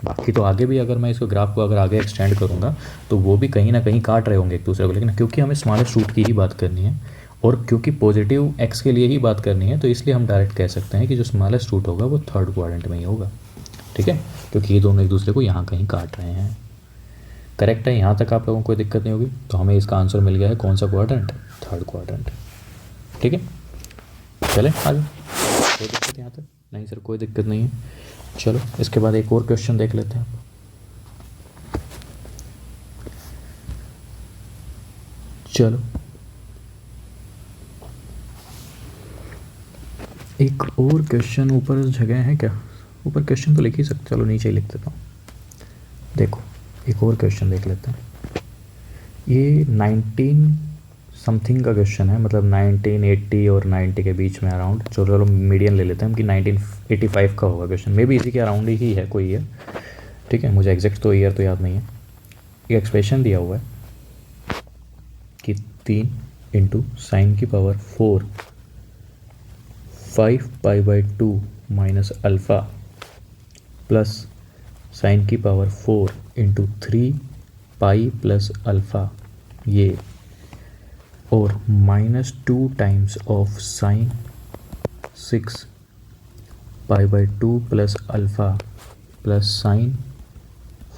बाकी तो आगे भी अगर मैं इसको ग्राफ को अगर आगे एक्सटेंड करूँगा तो वो भी कहीं ना कहीं काट रहे होंगे एक दूसरे को, लेकिन क्योंकि हमें स्मॉलेस्ट रूट की ही बात करनी है और क्योंकि पॉजिटिव x के लिए ही बात करनी है, तो इसलिए हम डायरेक्ट कह सकते हैं कि जो स्मॉलेस्ट रूट होगा वो थर्ड क्वाड्रेंट में ही होगा, ठीक है, क्योंकि ये दोनों एक दूसरे को यहाँ कहीं काट रहे हैं। करेक्ट है? यहाँ तक आप लोगों को कोई दिक्कत नहीं होगी। तो हमें इसका आंसर मिल गया है कौन सा क्वाड्रेंट, थर्ड क्वाड्रेंट, ठीक है। चलें आगे, कोई दिक्कत यहाँ तक? नहीं सर कोई दिक्कत नहीं है। चलो इसके बाद एक और क्वेश्चन देख लेते हैं। चलो एक और क्वेश्चन, ऊपर जगह है क्या, ऊपर क्वेश्चन तो लिख ही सकते, चलो नीचे ही लिख देता हूँ। देखो एक और क्वेश्चन देख लेते हैं। ये 19 समथिंग का क्वेश्चन है, मतलब 1980 और 90 के बीच में अराउंड, चलो मीडियन ले लेते हैं हम कि 1985 का होगा क्वेश्चन, मे बी इसी के अराउंड ही है कोई ईयर, ठीक है। मुझे एग्जैक्ट तो ईयर तो याद नहीं है। एक एक्सप्रेशन दिया हुआ है कि 3 × sin⁴ 5π/2 minus alpha plus sin⁴ × 3π plus alpha ये, और -2 times of sin 6π/2 plus alpha plus sin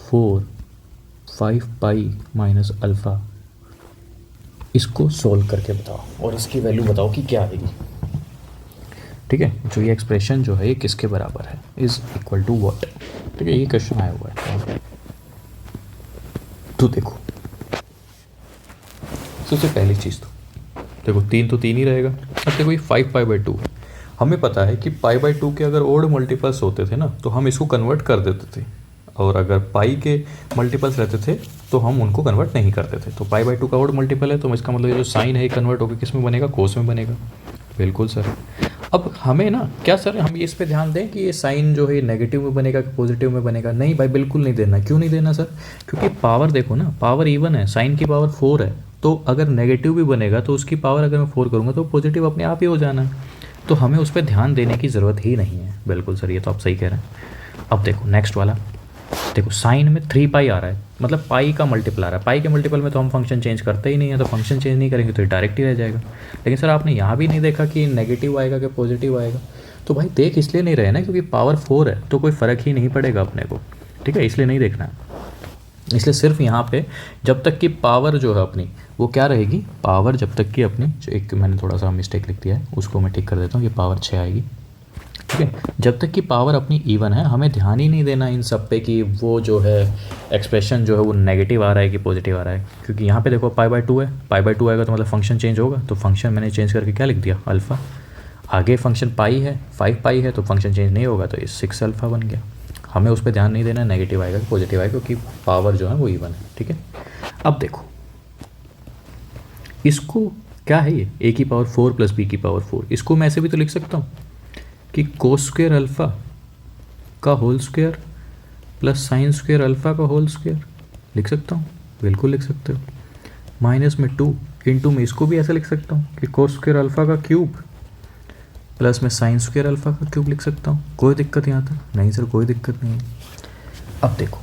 4 5π minus alpha, इसको सोल्व करके बताओ और इसकी वैल्यू बताओ कि क्या आएगी, ठीक है। जो ये एक्सप्रेशन जो है ये किसके बराबर है, इज़ इक्वल टू व्हाट, ठीक है। ये क्वेश्चन आया हुआ है। तो देखो सबसे पहली चीज़ तो देखो 3 तो 3 ही रहेगा। अब देखो ये 5π/2 है, हमें पता है कि π/2 के अगर ओड मल्टीपल्स होते थे ना तो हम इसको कन्वर्ट कर देते थे, और अगर पाई के मल्टीपल्स रहते थे तो हम उनको कन्वर्ट नहीं करते थे। तो π/2 का ओड मल्टीपल है तो इसका मतलब जो साइन है कन्वर्ट होकर किस में बनेगा, कोस में बनेगा। बिल्कुल सर। अब हमें ना क्या सर हम ये इस पे ध्यान दें कि ये साइन जो है नेगेटिव में बनेगा कि पॉजिटिव में बनेगा, नहीं भाई बिल्कुल नहीं देना। क्यों नहीं देना सर, क्योंकि पावर देखो ना, पावर इवन है, साइन की पावर 4 है, तो अगर नेगेटिव भी बनेगा तो उसकी पावर अगर मैं 4 करूँगा तो पॉजिटिव अपने आप ही हो जाना है, तो हमें उस पर ध्यान देने की ज़रूरत ही नहीं है। बिल्कुल सर, ये तो आप सही कह रहे हैं। अब देखो नेक्स्ट वाला, देखो साइन में 3 पाई आ रहा है, मतलब पाई का मल्टीपल आ रहा है। पाई के मल्टीपल में तो हम फंक्शन चेंज करते ही नहीं है, तो फंक्शन चेंज नहीं करेंगे तो ये डायरेक्ट ही रह जाएगा। लेकिन सर आपने यहाँ भी नहीं देखा कि नेगेटिव आएगा कि पॉजिटिव आएगा। तो भाई देख इसलिए नहीं रहे ना क्योंकि पावर 4 है, तो कोई फ़र्क ही नहीं पड़ेगा अपने को, ठीक है, इसलिए नहीं देखना है। इसलिए सिर्फ यहाँ पे जब तक कि पावर जो है अपनी वो क्या रहेगी, पावर जब तक कि अपनी जो एक मैंने थोड़ा सा मिस्टेक लिख दिया है उसको मैं ठीक कर देता हूँ, ये पावर 6 आएगी, ठीक है। जब तक कि पावर अपनी इवन है हमें ध्यान ही नहीं देना इन सब पे कि वो जो है एक्सप्रेशन जो है वो नेगेटिव आ रहा है कि पॉजिटिव आ रहा है, क्योंकि यहाँ पे देखो पाई/2 है, पाई/2 आएगा तो मतलब फंक्शन चेंज होगा, तो फंक्शन मैंने चेंज करके क्या लिख दिया, अल्फ़ा। आगे फंक्शन पाई है, 5 पाई है, तो फंक्शन चेंज नहीं होगा तो ये 6 अल्फ़ा बन गया। हमें उस पर ध्यान नहीं देना नेगेटिव आएगा कि पॉजिटिव आएगा, क्योंकि पावर जो है वो इवन है, ठीक है। अब देखो इसको क्या है, ये a की पावर 4 प्लस b की पावर 4, इसको मैं ऐसे भी तो लिख सकता हूँ कि कोस स्क्वेयर अल्फ़ा का whole square plus sine square alpha का होल स्क्वेयर, लिख सकता हूँ, बिल्कुल लिख सकते हो। माइनस में 2 इंटू में इसको भी ऐसे लिख सकता हूँ कि कोस स्क्वेयर अल्फ़ा का क्यूब प्लस में साइन स्क्वेयर अल्फ़ा का क्यूब लिख सकता हूँ। कोई दिक्कत यहाँ तक नहीं सर, कोई दिक्कत नहीं है। अब देखो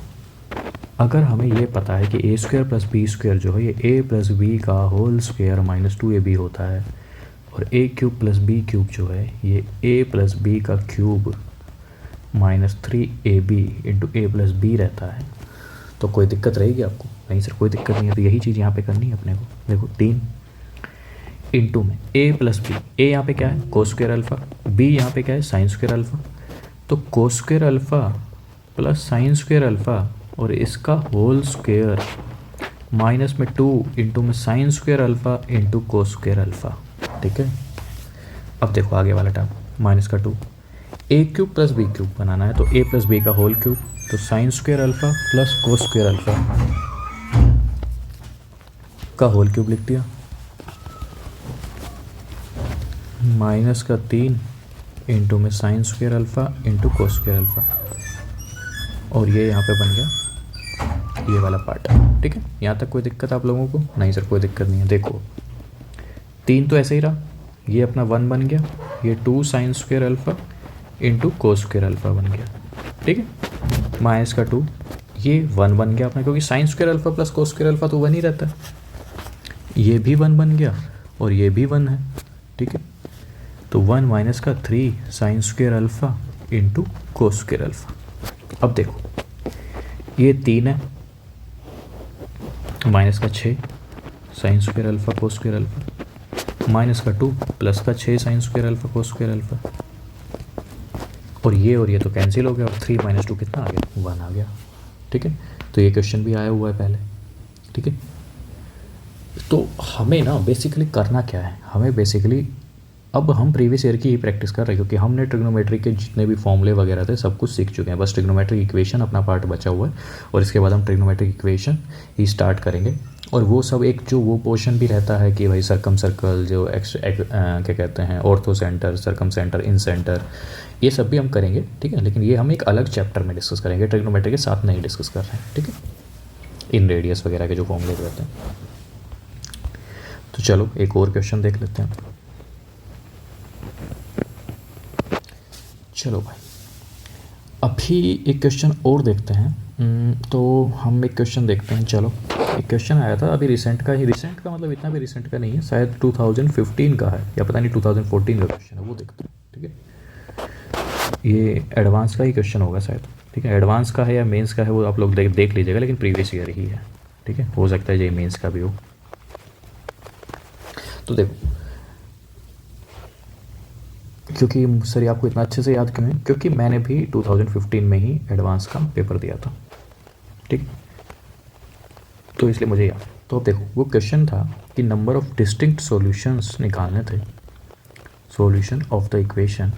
अगर हमें ये पता है कि ए स्क्वायर प्लस बी स्क्वायर जो है ये ए प्लस बी का होल स्क्वायर माइनस 2ab होता है, और ए क्यूब प्लस बी क्यूब जो है ये ए प्लस बी का क्यूब माइनस 3ab इंटू ए प्लस बी रहता है, तो कोई दिक्कत रहेगी आपको? नहीं सर कोई दिक्कत नहीं है। तो यही चीज़ यहाँ पे करनी है अपने को। देखो 3 इंटू में ए प्लस बी, ए यहाँ पे क्या है कोस स्क्वायर अल्फ़ा, बी यहाँ पे क्या है साइन स्क्वायर अल्फ़ा, तो cos square alpha plus sine square alpha और इसका होल स्क्वायर माइनस में 2 इंटू में sine square alpha into cos square alpha, ठीक है। अब देखो आगे वाला टर्म माइनस का 2, ए क्यूब प्लस बी क्यूब बनाना है, तो ए प्लस बी का होल क्यूब, तो sine square alpha plus cos square alpha का होल क्यूब लिख दिया, माइनस का 3 इंटू में sine square alpha into cos square alpha, और ये यहाँ पे बन गया ये वाला पार्ट, ठीक है। यहाँ तक कोई दिक्कत आप लोगों को? नहीं सर कोई दिक्कत नहीं है। देखो 3 तो ऐसे ही रहा, ये अपना 1 बन गया, ये 2 sine square alpha into cos square alpha बन गया, ठीक है। माइनस का 2, ये 1 बन गया अपना, क्योंकि sine square alpha plus cos square alpha तो 1 ही रहता है, ये भी 1 बन गया और ये भी 1 है, ठीक है। तो 1 माइनस का 3 sine square alpha into cos square alpha. अब देखो ये 3 है, माइनस का 6 sine square alpha cos square alpha, minus का 2 प्लस का 6 sine square alpha cos square alpha, और ये तो कैंसिल हो गया, और 3 माइनस 2 कितना आ गया, 1 आ गया, ठीक है। तो ये क्वेश्चन भी आया हुआ है पहले, ठीक है। तो हमें ना बेसिकली करना क्या है, हमें बेसिकली अब हम प्रीवियस ईयर की ही प्रैक्टिस कर रहे हैं, क्योंकि हमने ट्रिग्नोमेट्री के जितने भी फॉर्मूले वगैरह थे सब कुछ सीख चुके हैं, बस ट्रिग्नोमेट्रिक इक्वेशन अपना पार्ट बचा हुआ है, और इसके बाद हम ट्रिग्नोमेट्रिक इक्वेशन ही स्टार्ट करेंगे। और वो सब एक जो वो पोर्शन भी रहता है कि भाई सरकम सर्कल जो क्या कहते हैं ऑर्थो सेंटर, सरकम सेंटर, इन सेंटर, ये सब भी हम करेंगे, ठीक है। लेकिन ये हम एक अलग चैप्टर में डिस्कस करेंगे, ट्रिग्नोमेट्री के साथ नहीं डिस्कस कर रहे हैं, ठीक है। इन रेडियस वगैरह के जो फॉर्मूले रहते हैं। तो चलो एक और क्वेश्चन देख लेते हैं। चलो भाई अभी एक क्वेश्चन और देखते हैं। तो हम एक क्वेश्चन देखते हैं। चलो एक क्वेश्चन आया था अभी रिसेंट का ही, रिसेंट का मतलब इतना भी रिसेंट का नहीं है, शायद 2015 का है या पता नहीं 2014 का क्वेश्चन है, वो देखते हैं, ठीक है। ये एडवांस का ही क्वेश्चन होगा शायद, ठीक है। एडवांस का है या मेंस का है वो आप लोग देख लीजिएगा, लेकिन प्रीवियस ईयर ही है, ठीक है। हो सकता है ये मेंस का भी हो। तो देखो क्योंकि सर आपको इतना अच्छे से याद क्यों है, क्योंकि मैंने भी 2015 में ही एडवांस का पेपर दिया था, ठीक, तो इसलिए मुझे याद। तो अब देखो वो क्वेश्चन था कि नंबर ऑफ डिस्टिंक्ट सॉल्यूशंस निकालने थे, solution of the equation,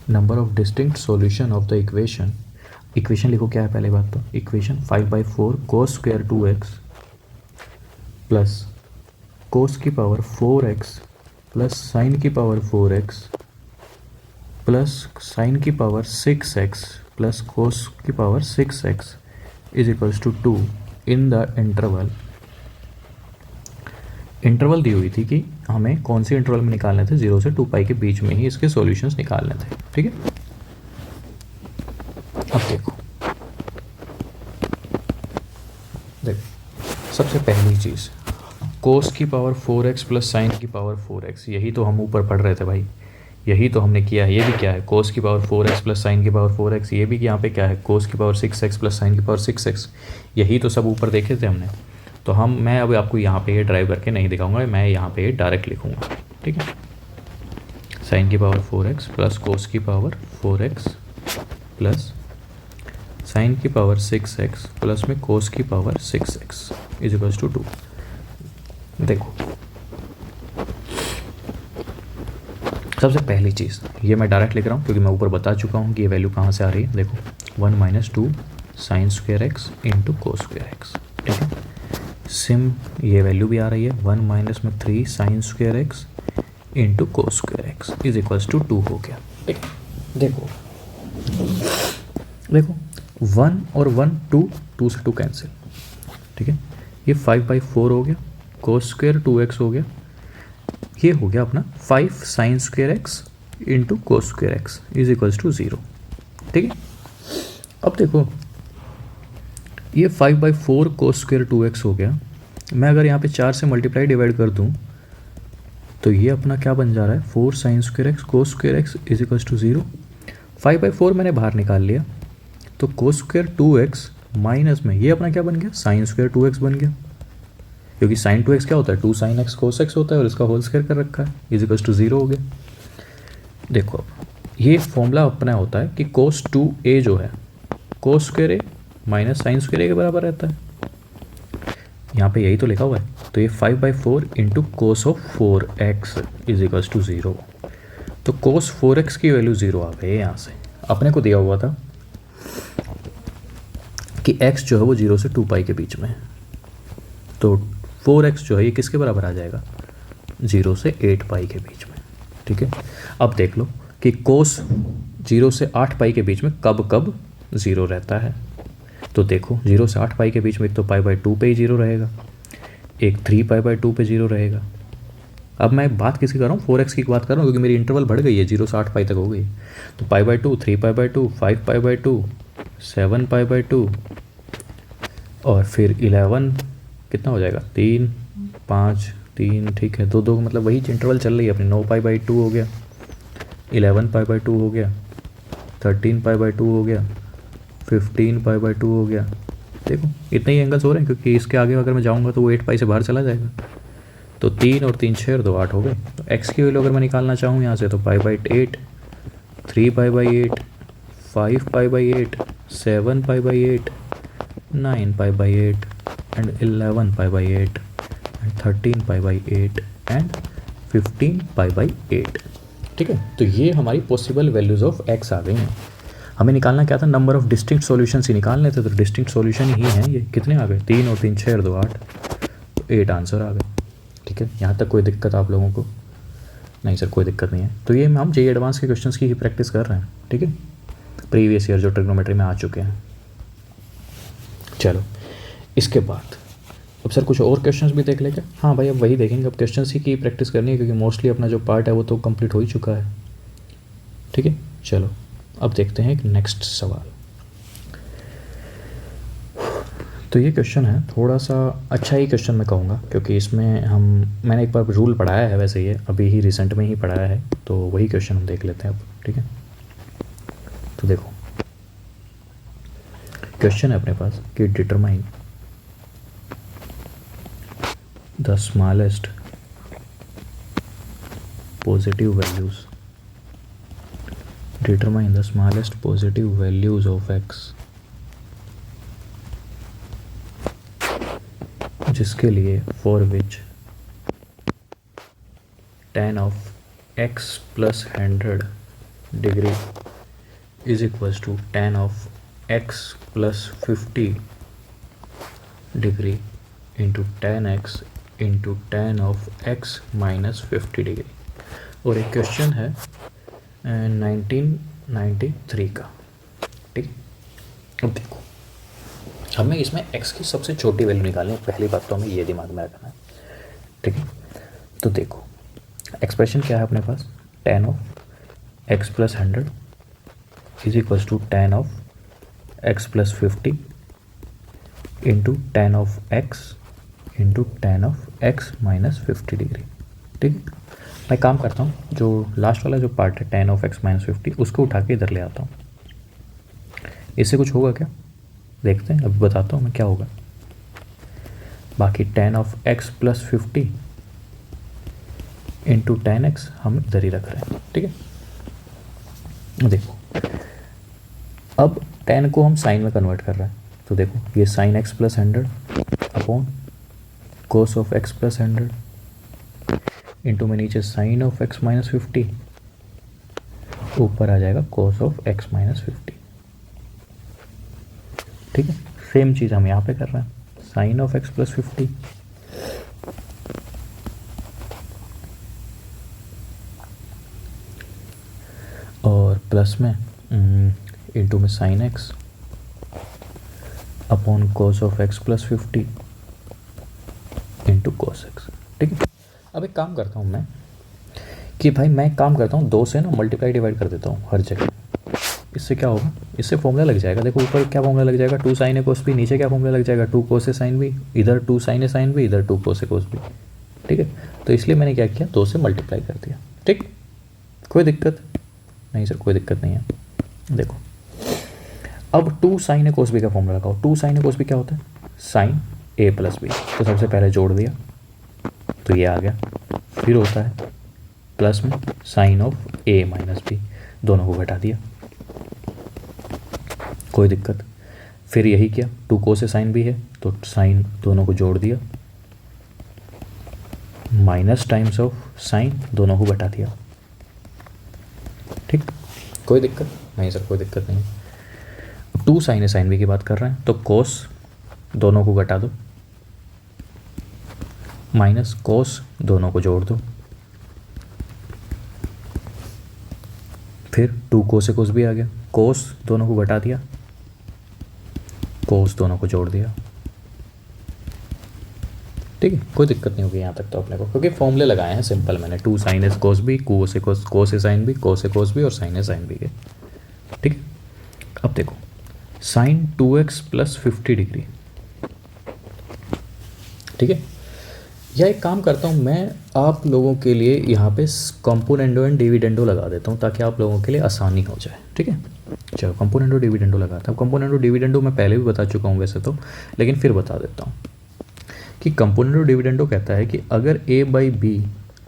number of distinct solution of the equation. Equation लिखो क्या है पहले बात तो, equation 5/4 cos square 2x plus cos की पावर 4x प्लस साइन की पावर 4x प्लस साइन की पावर 6x प्लस कोस की power 6x is equals to 2 in the interval. Interval दी हुई थी कि हमें कौन सी इंटरवल में निकालने थे, 0 से 2 पाई के बीच में ही इसके सॉल्यूशंस निकालने थे, ठीक है। देखो सबसे पहली चीज़ कोस की पावर 4x प्लस साइन की पावर 4x, यही तो हम ऊपर पढ़ रहे थे भाई, यही तो हमने किया है। ये भी क्या है, कोस की पावर 4x प्लस साइन की पावर 4x। ये भी यहाँ पे क्या है, कोस की पावर 6x प्लस साइन की पावर 6x। यही तो सब ऊपर देखे थे हमने। तो मैं अब आपको यहाँ पे ये ड्राइव करके नहीं दिखाऊंगा, मैं यहाँ पे ये डायरेक्ट लिखूँगा, ठीक है। साइन की पावर 4x प्लस कोस की पावर 4x प्लस साइन की पावर 6x प्लस में कोस की power 6x is equals to 2। देखो सबसे पहली चीज़ ये मैं डायरेक्ट लिख रहा हूँ क्योंकि मैं ऊपर बता चुका हूँ कि ये वैल्यू कहाँ से आ रही है। देखो 1 minus 2 sign square x into cos square x, ठीक है। सिम ये वैल्यू भी आ रही है 1 माइनस में 3 sine square x into cos square x is equals to 2 हो गया, ठीक है। देखो 1 और 1 2 से 2 कैंसिल, ठीक है। ये 5/4 हो गया, कोस स्क्वेयर 2x हो गया, ये हो गया अपना 5 sine square x into cos square x is equals to 0, ठीक है। अब देखो ये 5/4 कोस स्क्वेयर 2x हो गया। मैं अगर यहाँ पे 4 से मल्टीप्लाई डिवाइड कर दूँ तो ये अपना क्या बन जा रहा है, 4 sine square x cos square x is equals to 0। 5/4 मैंने बाहर निकाल लिया तो कोस स्क्वेयर 2x माइनस में ये अपना क्या बन गया, साइन स्क्वेयर 2x बन गया, क्योंकि साइन 2x क्या होता है, 2 साइन एक्स कोस एक्स होता है और इसका होल स्क्वायर कर रखा है इज इक्वल्स टू 0 हो गया। देखो अब ये फॉर्मूला अपना होता है कि कोस 2a जो है कोस स्क्वेयर ए माइनस साइन स्क्वेयर ए के बराबर रहता है। यहाँ पे यही तो लिखा हुआ है। तो ये 5/4 into cos of 4x is equals to 0। तो कोस 4x की वैल्यू 0 आ गई है। यहाँ से अपने को दिया हुआ था कि x जो है वो 0 से 2π के बीच में है, तो 4x जो है ये किसके बराबर आ जाएगा, 0 से 8π के बीच में, ठीक है। अब देख लो कि कोस 0 से 8π के बीच में कब कब 0 रहता है। तो देखो 0 से 8π के बीच में एक तो π/2 पे ही 0 रहेगा, एक 3π/2 पे 0 रहेगा। अब मैं बात किसकी कर रहा हूँ, 4x की बात कर रहा हूँ क्योंकि मेरी इंटरवल बढ़ गई है, 0 से 8π तक हो गई। तो π/2 3π/2 5π/2 7π/2 और फिर 11 कितना हो जाएगा, 3 5 3, ठीक है, 2 2 मतलब वही इंटरवल चल रही है अपनी। 9π/2 हो गया, 11π/2 हो गया, 13π/2 हो गया, 15π/2 हो गया। देखो इतने ही एंगल्स हो रहे हैं क्योंकि इसके आगे अगर मैं जाऊंगा तो वो 8π से बाहर चला जाएगा। तो 3 और 3 6 और 2 8 हो गए। तो x की वैल्यू अगर मैं निकालना चाहूँ यहाँ से तो π/8 3π/8 5π/8 7π/8 9π/8 एंड 11π/8 एंड 13π/8 एंड 15π/8, ठीक है। तो ये हमारी पॉसिबल वैल्यूज़ ऑफ x आ गई हैं। हमें निकालना क्या था, नंबर ऑफ डिस्टिंक्ट सॉल्यूशंस ही निकालने थे। तो डिस्टिंक्ट सॉल्यूशन ही हैं ये। कितने आ गए, 3 और 3 6 और 2 8, तो 8 आंसर आ गए, ठीक है। यहाँ तक कोई दिक्कत आप लोगों को नहीं? सर कोई दिक्कत नहीं है। तो ये हम जेईई एडवांस के क्वेश्चंस की ही प्रैक्टिस कर रहे हैं, ठीक है, प्रीवियस ईयर जो ट्रिग्नोमेट्री में आ चुके हैं। चलो इसके बाद अब सर कुछ और क्वेश्चंस भी देख लेंगे। हाँ भाई अब वही देखेंगे, अब क्वेश्चंस ही की प्रैक्टिस करनी है क्योंकि मोस्टली अपना जो पार्ट है वो तो कंप्लीट हो ही चुका है, ठीक है। चलो अब देखते हैं एक नेक्स्ट सवाल। तो ये क्वेश्चन है थोड़ा सा अच्छा ही क्वेश्चन मैं कहूँगा क्योंकि इसमें मैंने एक बार रूल पढ़ाया है, वैसे ये अभी ही रिसेंट में ही पढ़ाया है, तो वही क्वेश्चन हम देख लेते हैं अब, ठीक है। तो देखो क्वेश्चन है अपने पास कि determine the smallest positive values, determine the smallest positive values of x, जिसके लिए for which tan of x plus 100 degree is equals to tan of x plus 50 degree into tan x into tan of x minus 50 degree। और एक question है 1993 का, ठीक। अब देखो हमें इसमें x की सबसे छोटी वैल्यू निकालनी है। पहली बात तो हमें ये दिमाग में रखना है, ठीक है। तो देखो एक्सप्रेशन क्या है अपने पास, tan of x plus 100 is equals to tan of x plus 50 into tan of x into tan of x minus 50 degree. ठीक, मैं काम करता हूँ, जो लास्ट वाला जो पार्ट है टेन ऑफ एक्स माइनस 50 उसको उठा के इधर ले आता हूँ। इससे कुछ होगा क्या, देखते हैं, अभी बताता हूँ मैं क्या होगा। बाकी ten of x plus 50 into ten x हम इधर ही रख रहे हैं। ठीक है, देखो अब टेन को हम साइन में कन्वर्ट कर रहे हैं, तो देखो ये sine x plus 100 upon cos of x plus 100 into में नीचे साइन ऑफ एक्स माइनस 50, ऊपर आ जाएगा कोस ऑफ एक्स माइनस 50। ठीक है, सेम चीज़ हम यहाँ पे कर रहे हैं, साइन ऑफ एक्स प्लस 50 और प्लस में इंटू में sine x upon cos of x plus 50 into cos x. ठीक है, अब एक काम करता हूँ मैं कि भाई मैं काम करता हूँ 2 से ना मल्टीप्लाई डिवाइड कर देता हूँ हर जगह। इससे क्या होगा, इससे फॉर्मूला लग जाएगा। देखो ऊपर क्या फॉर्मूला लग जाएगा, 2 साइन ए कोस बी, नीचे क्या फॉर्मूला लग जाएगा, 2 कोस ए साइन बी, इधर 2 साइन ए साइन बी, इधर 2 कोस ए कोस बी। ठीक है, तो इसलिए मैंने क्या किया, 2 से मल्टीप्लाई कर दिया। ठीक, कोई दिक्कत नहीं सर, कोई दिक्कत नहीं है। देखो अब 2 साइन ए कोस बी का फॉर्मूला लगाओ। 2 साइन ए कोस बी क्या होता है, साइन ए प्लस बी, तो सबसे पहले जोड़ दिया तो ये आ गया, फिर होता है प्लस में sine of A minus B, दोनों को घटा दिया, कोई दिक्कत। फिर यही किया, 2 कोस ए साइन बी है तो साइन दोनों को जोड़ दिया, माइनस टाइम्स ऑफ साइन, दोनों को घटा दिया। ठीक, कोई दिक्कत नहीं सर, कोई दिक्कत नहीं। 2 साइन ए साइन बी की बात कर रहे हैं तो कोस दोनों को घटा दो, माइनस कोस दोनों को जोड़ दो, फिर 2 कोस ए कोस भी आ गया, कोस दोनों को घटा दिया, कोस दोनों को जोड़ दिया। ठीक है, कोई दिक्कत नहीं होगी यहाँ तक तो अपने को, क्योंकि फॉर्मूले लगाए हैं सिंपल मैंने, 2 साइन ए कोस बी, कोस ए साइन बी, कोस ए कोस बी और साइन ए साइन बी के। ठीक है, अब देखो साइन 2x प्लस 50 डिग्री। ठीक है, या एक काम करता हूँ मैं आप लोगों के लिए यहाँ पे कंपोनेंडो एंड डिविडेंडो लगा देता हूँ ताकि आप लोगों के लिए आसानी हो जाए। ठीक है, चलो कंपोनेंडो डिविडेंडो लगाता हूँ। कंपोनेंडो डिविडेंडो मैं पहले भी बता चुका हूँ वैसे तो, लेकिन फिर बता देता हूँ कि कंपोनेंडो डिविडेंडो कहता है कि अगर a बाई बी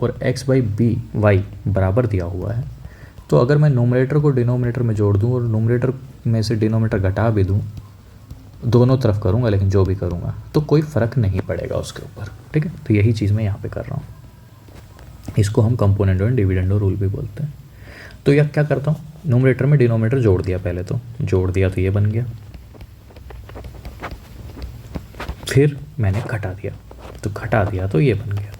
और x बाई बी वाई बराबर दिया हुआ है, तो अगर मैं नोमिनेटर को डिनोमिनेटर में जोड़ दूँ और नोमिनेटर में से डिनोमिनेटर घटा भी दूँ, दोनों तरफ करूँगा लेकिन जो भी करूँगा तो कोई फ़र्क नहीं पड़ेगा उसके ऊपर। ठीक है, तो यही चीज़ मैं यहाँ पे कर रहा हूँ। इसको हम कंपोनेंडो एंड डिविडेंडो रूल भी बोलते हैं। तो यह क्या करता हूँ, नोमिनेटर में डिनोमिनेटर जोड़ दिया, पहले तो जोड़ दिया तो ये बन गया, फिर मैंने घटा दिया तो घटा दिया तो ये बन गया।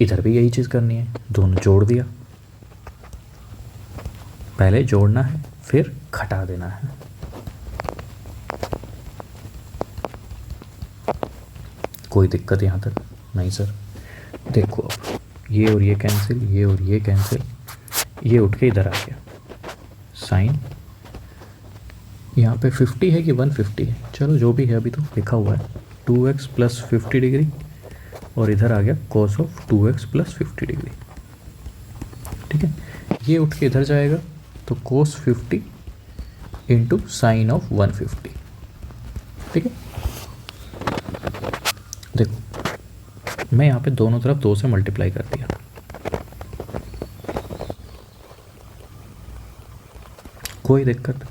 इधर भी यही चीज़ करनी है, दोनों जोड़ दिया, पहले जोड़ना है फिर घटा देना है। कोई दिक्कत यहाँ तक नहीं सर। देखो अब ये और ये कैंसिल, ये और ये कैंसिल, ये उठ के इधर आ गया, साइन यहाँ पे 50 है कि 150 है, चलो जो भी है अभी तो लिखा हुआ है 2x प्लस 50 डिग्री, और इधर आ गया cos of 2x plus 50 degree. ठीक है, ये उठ के इधर जाएगा तो cos 50 इंटू साइन ऑफ 150। ठीक है, देखो मैं यहाँ पे दोनों तरफ 2 से मल्टीप्लाई कर दिया, कोई दिक्कत।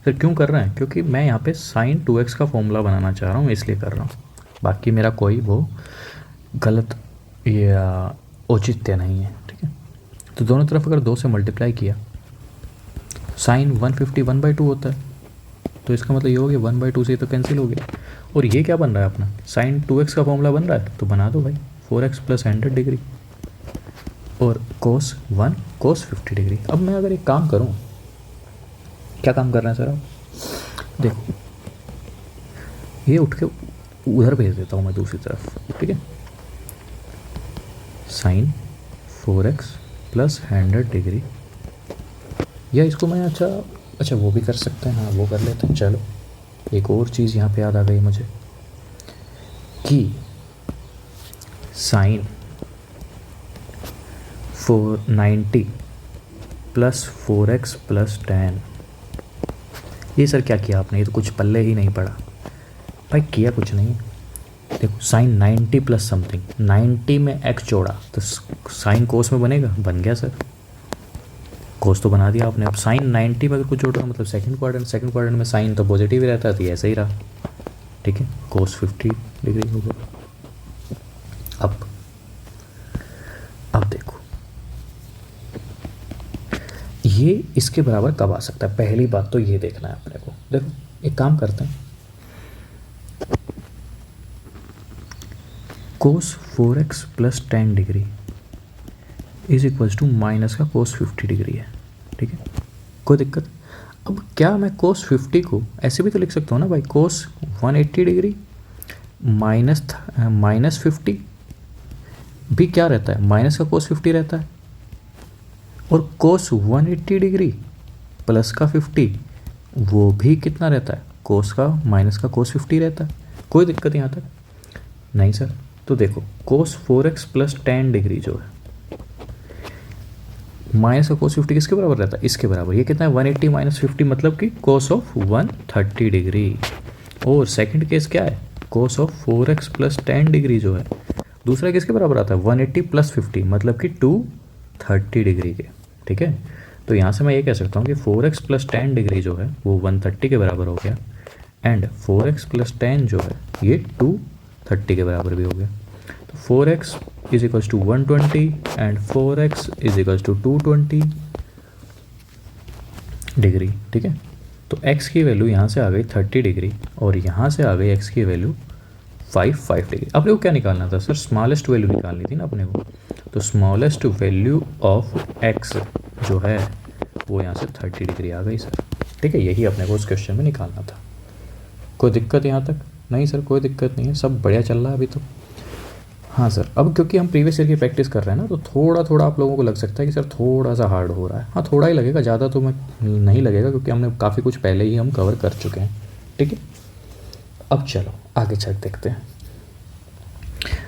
फिर क्यों कर रहे हैं, क्योंकि मैं यहाँ पे साइन 2x का फॉर्मूला बनाना चाह रहा हूँ इसलिए कर रहा हूँ, बाकी मेरा कोई वो गलत या औचित्य नहीं है। ठीक है, तो दोनों तरफ अगर 2 से मल्टीप्लाई किया, साइन 150 1/2 होता है, तो इसका मतलब ये हो गया 1/2 से तो कैंसिल हो गया। और ये क्या बन रहा है अपना, साइन 2x का फॉर्मूला बन रहा है, तो बना दो भाई 4x प्लस 100 डिग्री और कोस 1 कोस 50 डिग्री। अब मैं अगर एक काम करूँ, क्या काम कर रहे हैं सर आप, देखो ये उठ के उधर भेज देता हूँ मैं दूसरी तरफ। ठीक है, साइन 4x प्लस 100 डिग्री, या इसको मैं अच्छा वो भी कर सकते हैं, हाँ वो कर लेते हैं। चलो एक और चीज़ यहाँ पे याद आ गई मुझे कि साइन 490 प्लस 4x प्लस 10, ये सर क्या किया आपने, ये तो कुछ पल्ले ही नहीं पड़ा भाई, किया कुछ नहीं। देखो साइन 90 प्लस समथिंग, 90 में x जोड़ा तो साइन कोस में बनेगा, बन गया सर, कोस तो बना दिया आपने। अब साइन 90 में अगर कुछ जोड़ रहा मतलब सेकंड क्वाड्रेंट में साइन तो पॉजिटिव ही रहता है, तो ये ऐसे ही रहा, ठीक है, कोस 50 डिग्री हो गया। अब देखो ये इसके बराबर कब आ सकता है, पहली बात तो ये देखना है अपने को। देखो एक काम करते हैं, cos 4x plus 10 degree is equals to minus का कोस 50 डिग्री है, ठीक है, कोई दिक्कत। अब क्या मैं कोस 50 को ऐसे भी तो लिख सकता हूँ ना भाई, कोस 180 डिग्री माइनस 50 भी क्या रहता है, माइनस का कोस 50 रहता है, और कोस 180 डिग्री प्लस का 50 वो भी कितना रहता है, कोस का माइनस का कोस 50 रहता है। कोई दिक्कत यहाँ तक नहीं सर। तो देखो कोस 4x प्लस 10 डिग्री जो है माइनस का कोस 50 किसके बराबर रहता है, इसके बराबर। ये कितना है 180 माइनस 50 मतलब कि कोस ऑफ 130 डिग्री। और सेकंड केस क्या है, कोस ऑफ 4x प्लस 10 डिग्री जो है दूसरा किसके बराबर आता है 180 प्लस 50 मतलब कि 230 डिग्री के, ठीक है। तो यहाँ से मैं ये कह सकता हूँ कि 4x प्लस 10 डिग्री जो है वो 130 के बराबर हो गया, एंड 4x प्लस 10 जो है ये 230 के बराबर भी हो गया। तो 4x is equals to 120 and 4x is equals to 220 degree, ठीक है। तो x की वैल्यू यहाँ से आ गई 30 डिग्री और यहाँ से आ गई x की वैल्यू 5 डिग्री। अपने को क्या निकालना था सर, स्मॉलेस्ट वैल्यू निकालनी थी ना अपने को। तो स्मॉलेस्ट वैल्यू ऑफ x जो है वो यहाँ से 30 डिग्री आ गई सर, ठीक है। यही अपने को उस क्वेश्चन में निकालना था। कोई दिक्कत यहाँ तक नहीं सर, कोई दिक्कत नहीं है, सब बढ़िया चल रहा है अभी तो। हाँ सर, अब क्योंकि हम प्रीवियस ईयर की प्रैक्टिस कर रहे हैं ना, तो थोड़ा थोड़ा आप लोगों को लग सकता है कि सर थोड़ा सा हार्ड हो रहा है। हाँ थोड़ा ही लगेगा, ज़्यादा तो मैं नहीं लगेगा, क्योंकि हमने काफ़ी कुछ पहले ही हम कवर कर चुके हैं, ठीक है। अब चलो आगे चल देखते हैं।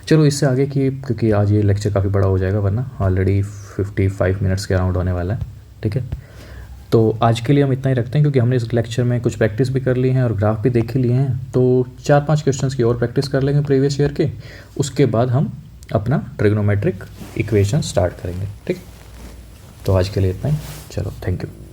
चलो इससे आगे की, क्योंकि आज ये लेक्चर काफ़ी बड़ा हो जाएगा, वरना ऑलरेडी 55 मिनट्स के अराउंड होने वाला है, ठीक है। तो आज के लिए हम इतना ही रखते हैं, क्योंकि हमने इस लेक्चर में कुछ प्रैक्टिस भी कर ली हैं और ग्राफ भी देख ही लिए हैं। तो 4-5 क्वेश्चंस की और प्रैक्टिस कर लेंगे प्रीवियस ईयर के, उसके बाद हम अपना ट्रिग्नोमेट्रिक इक्वेशन स्टार्ट करेंगे, ठीक। तो आज के लिए इतना ही, चलो थैंक यू।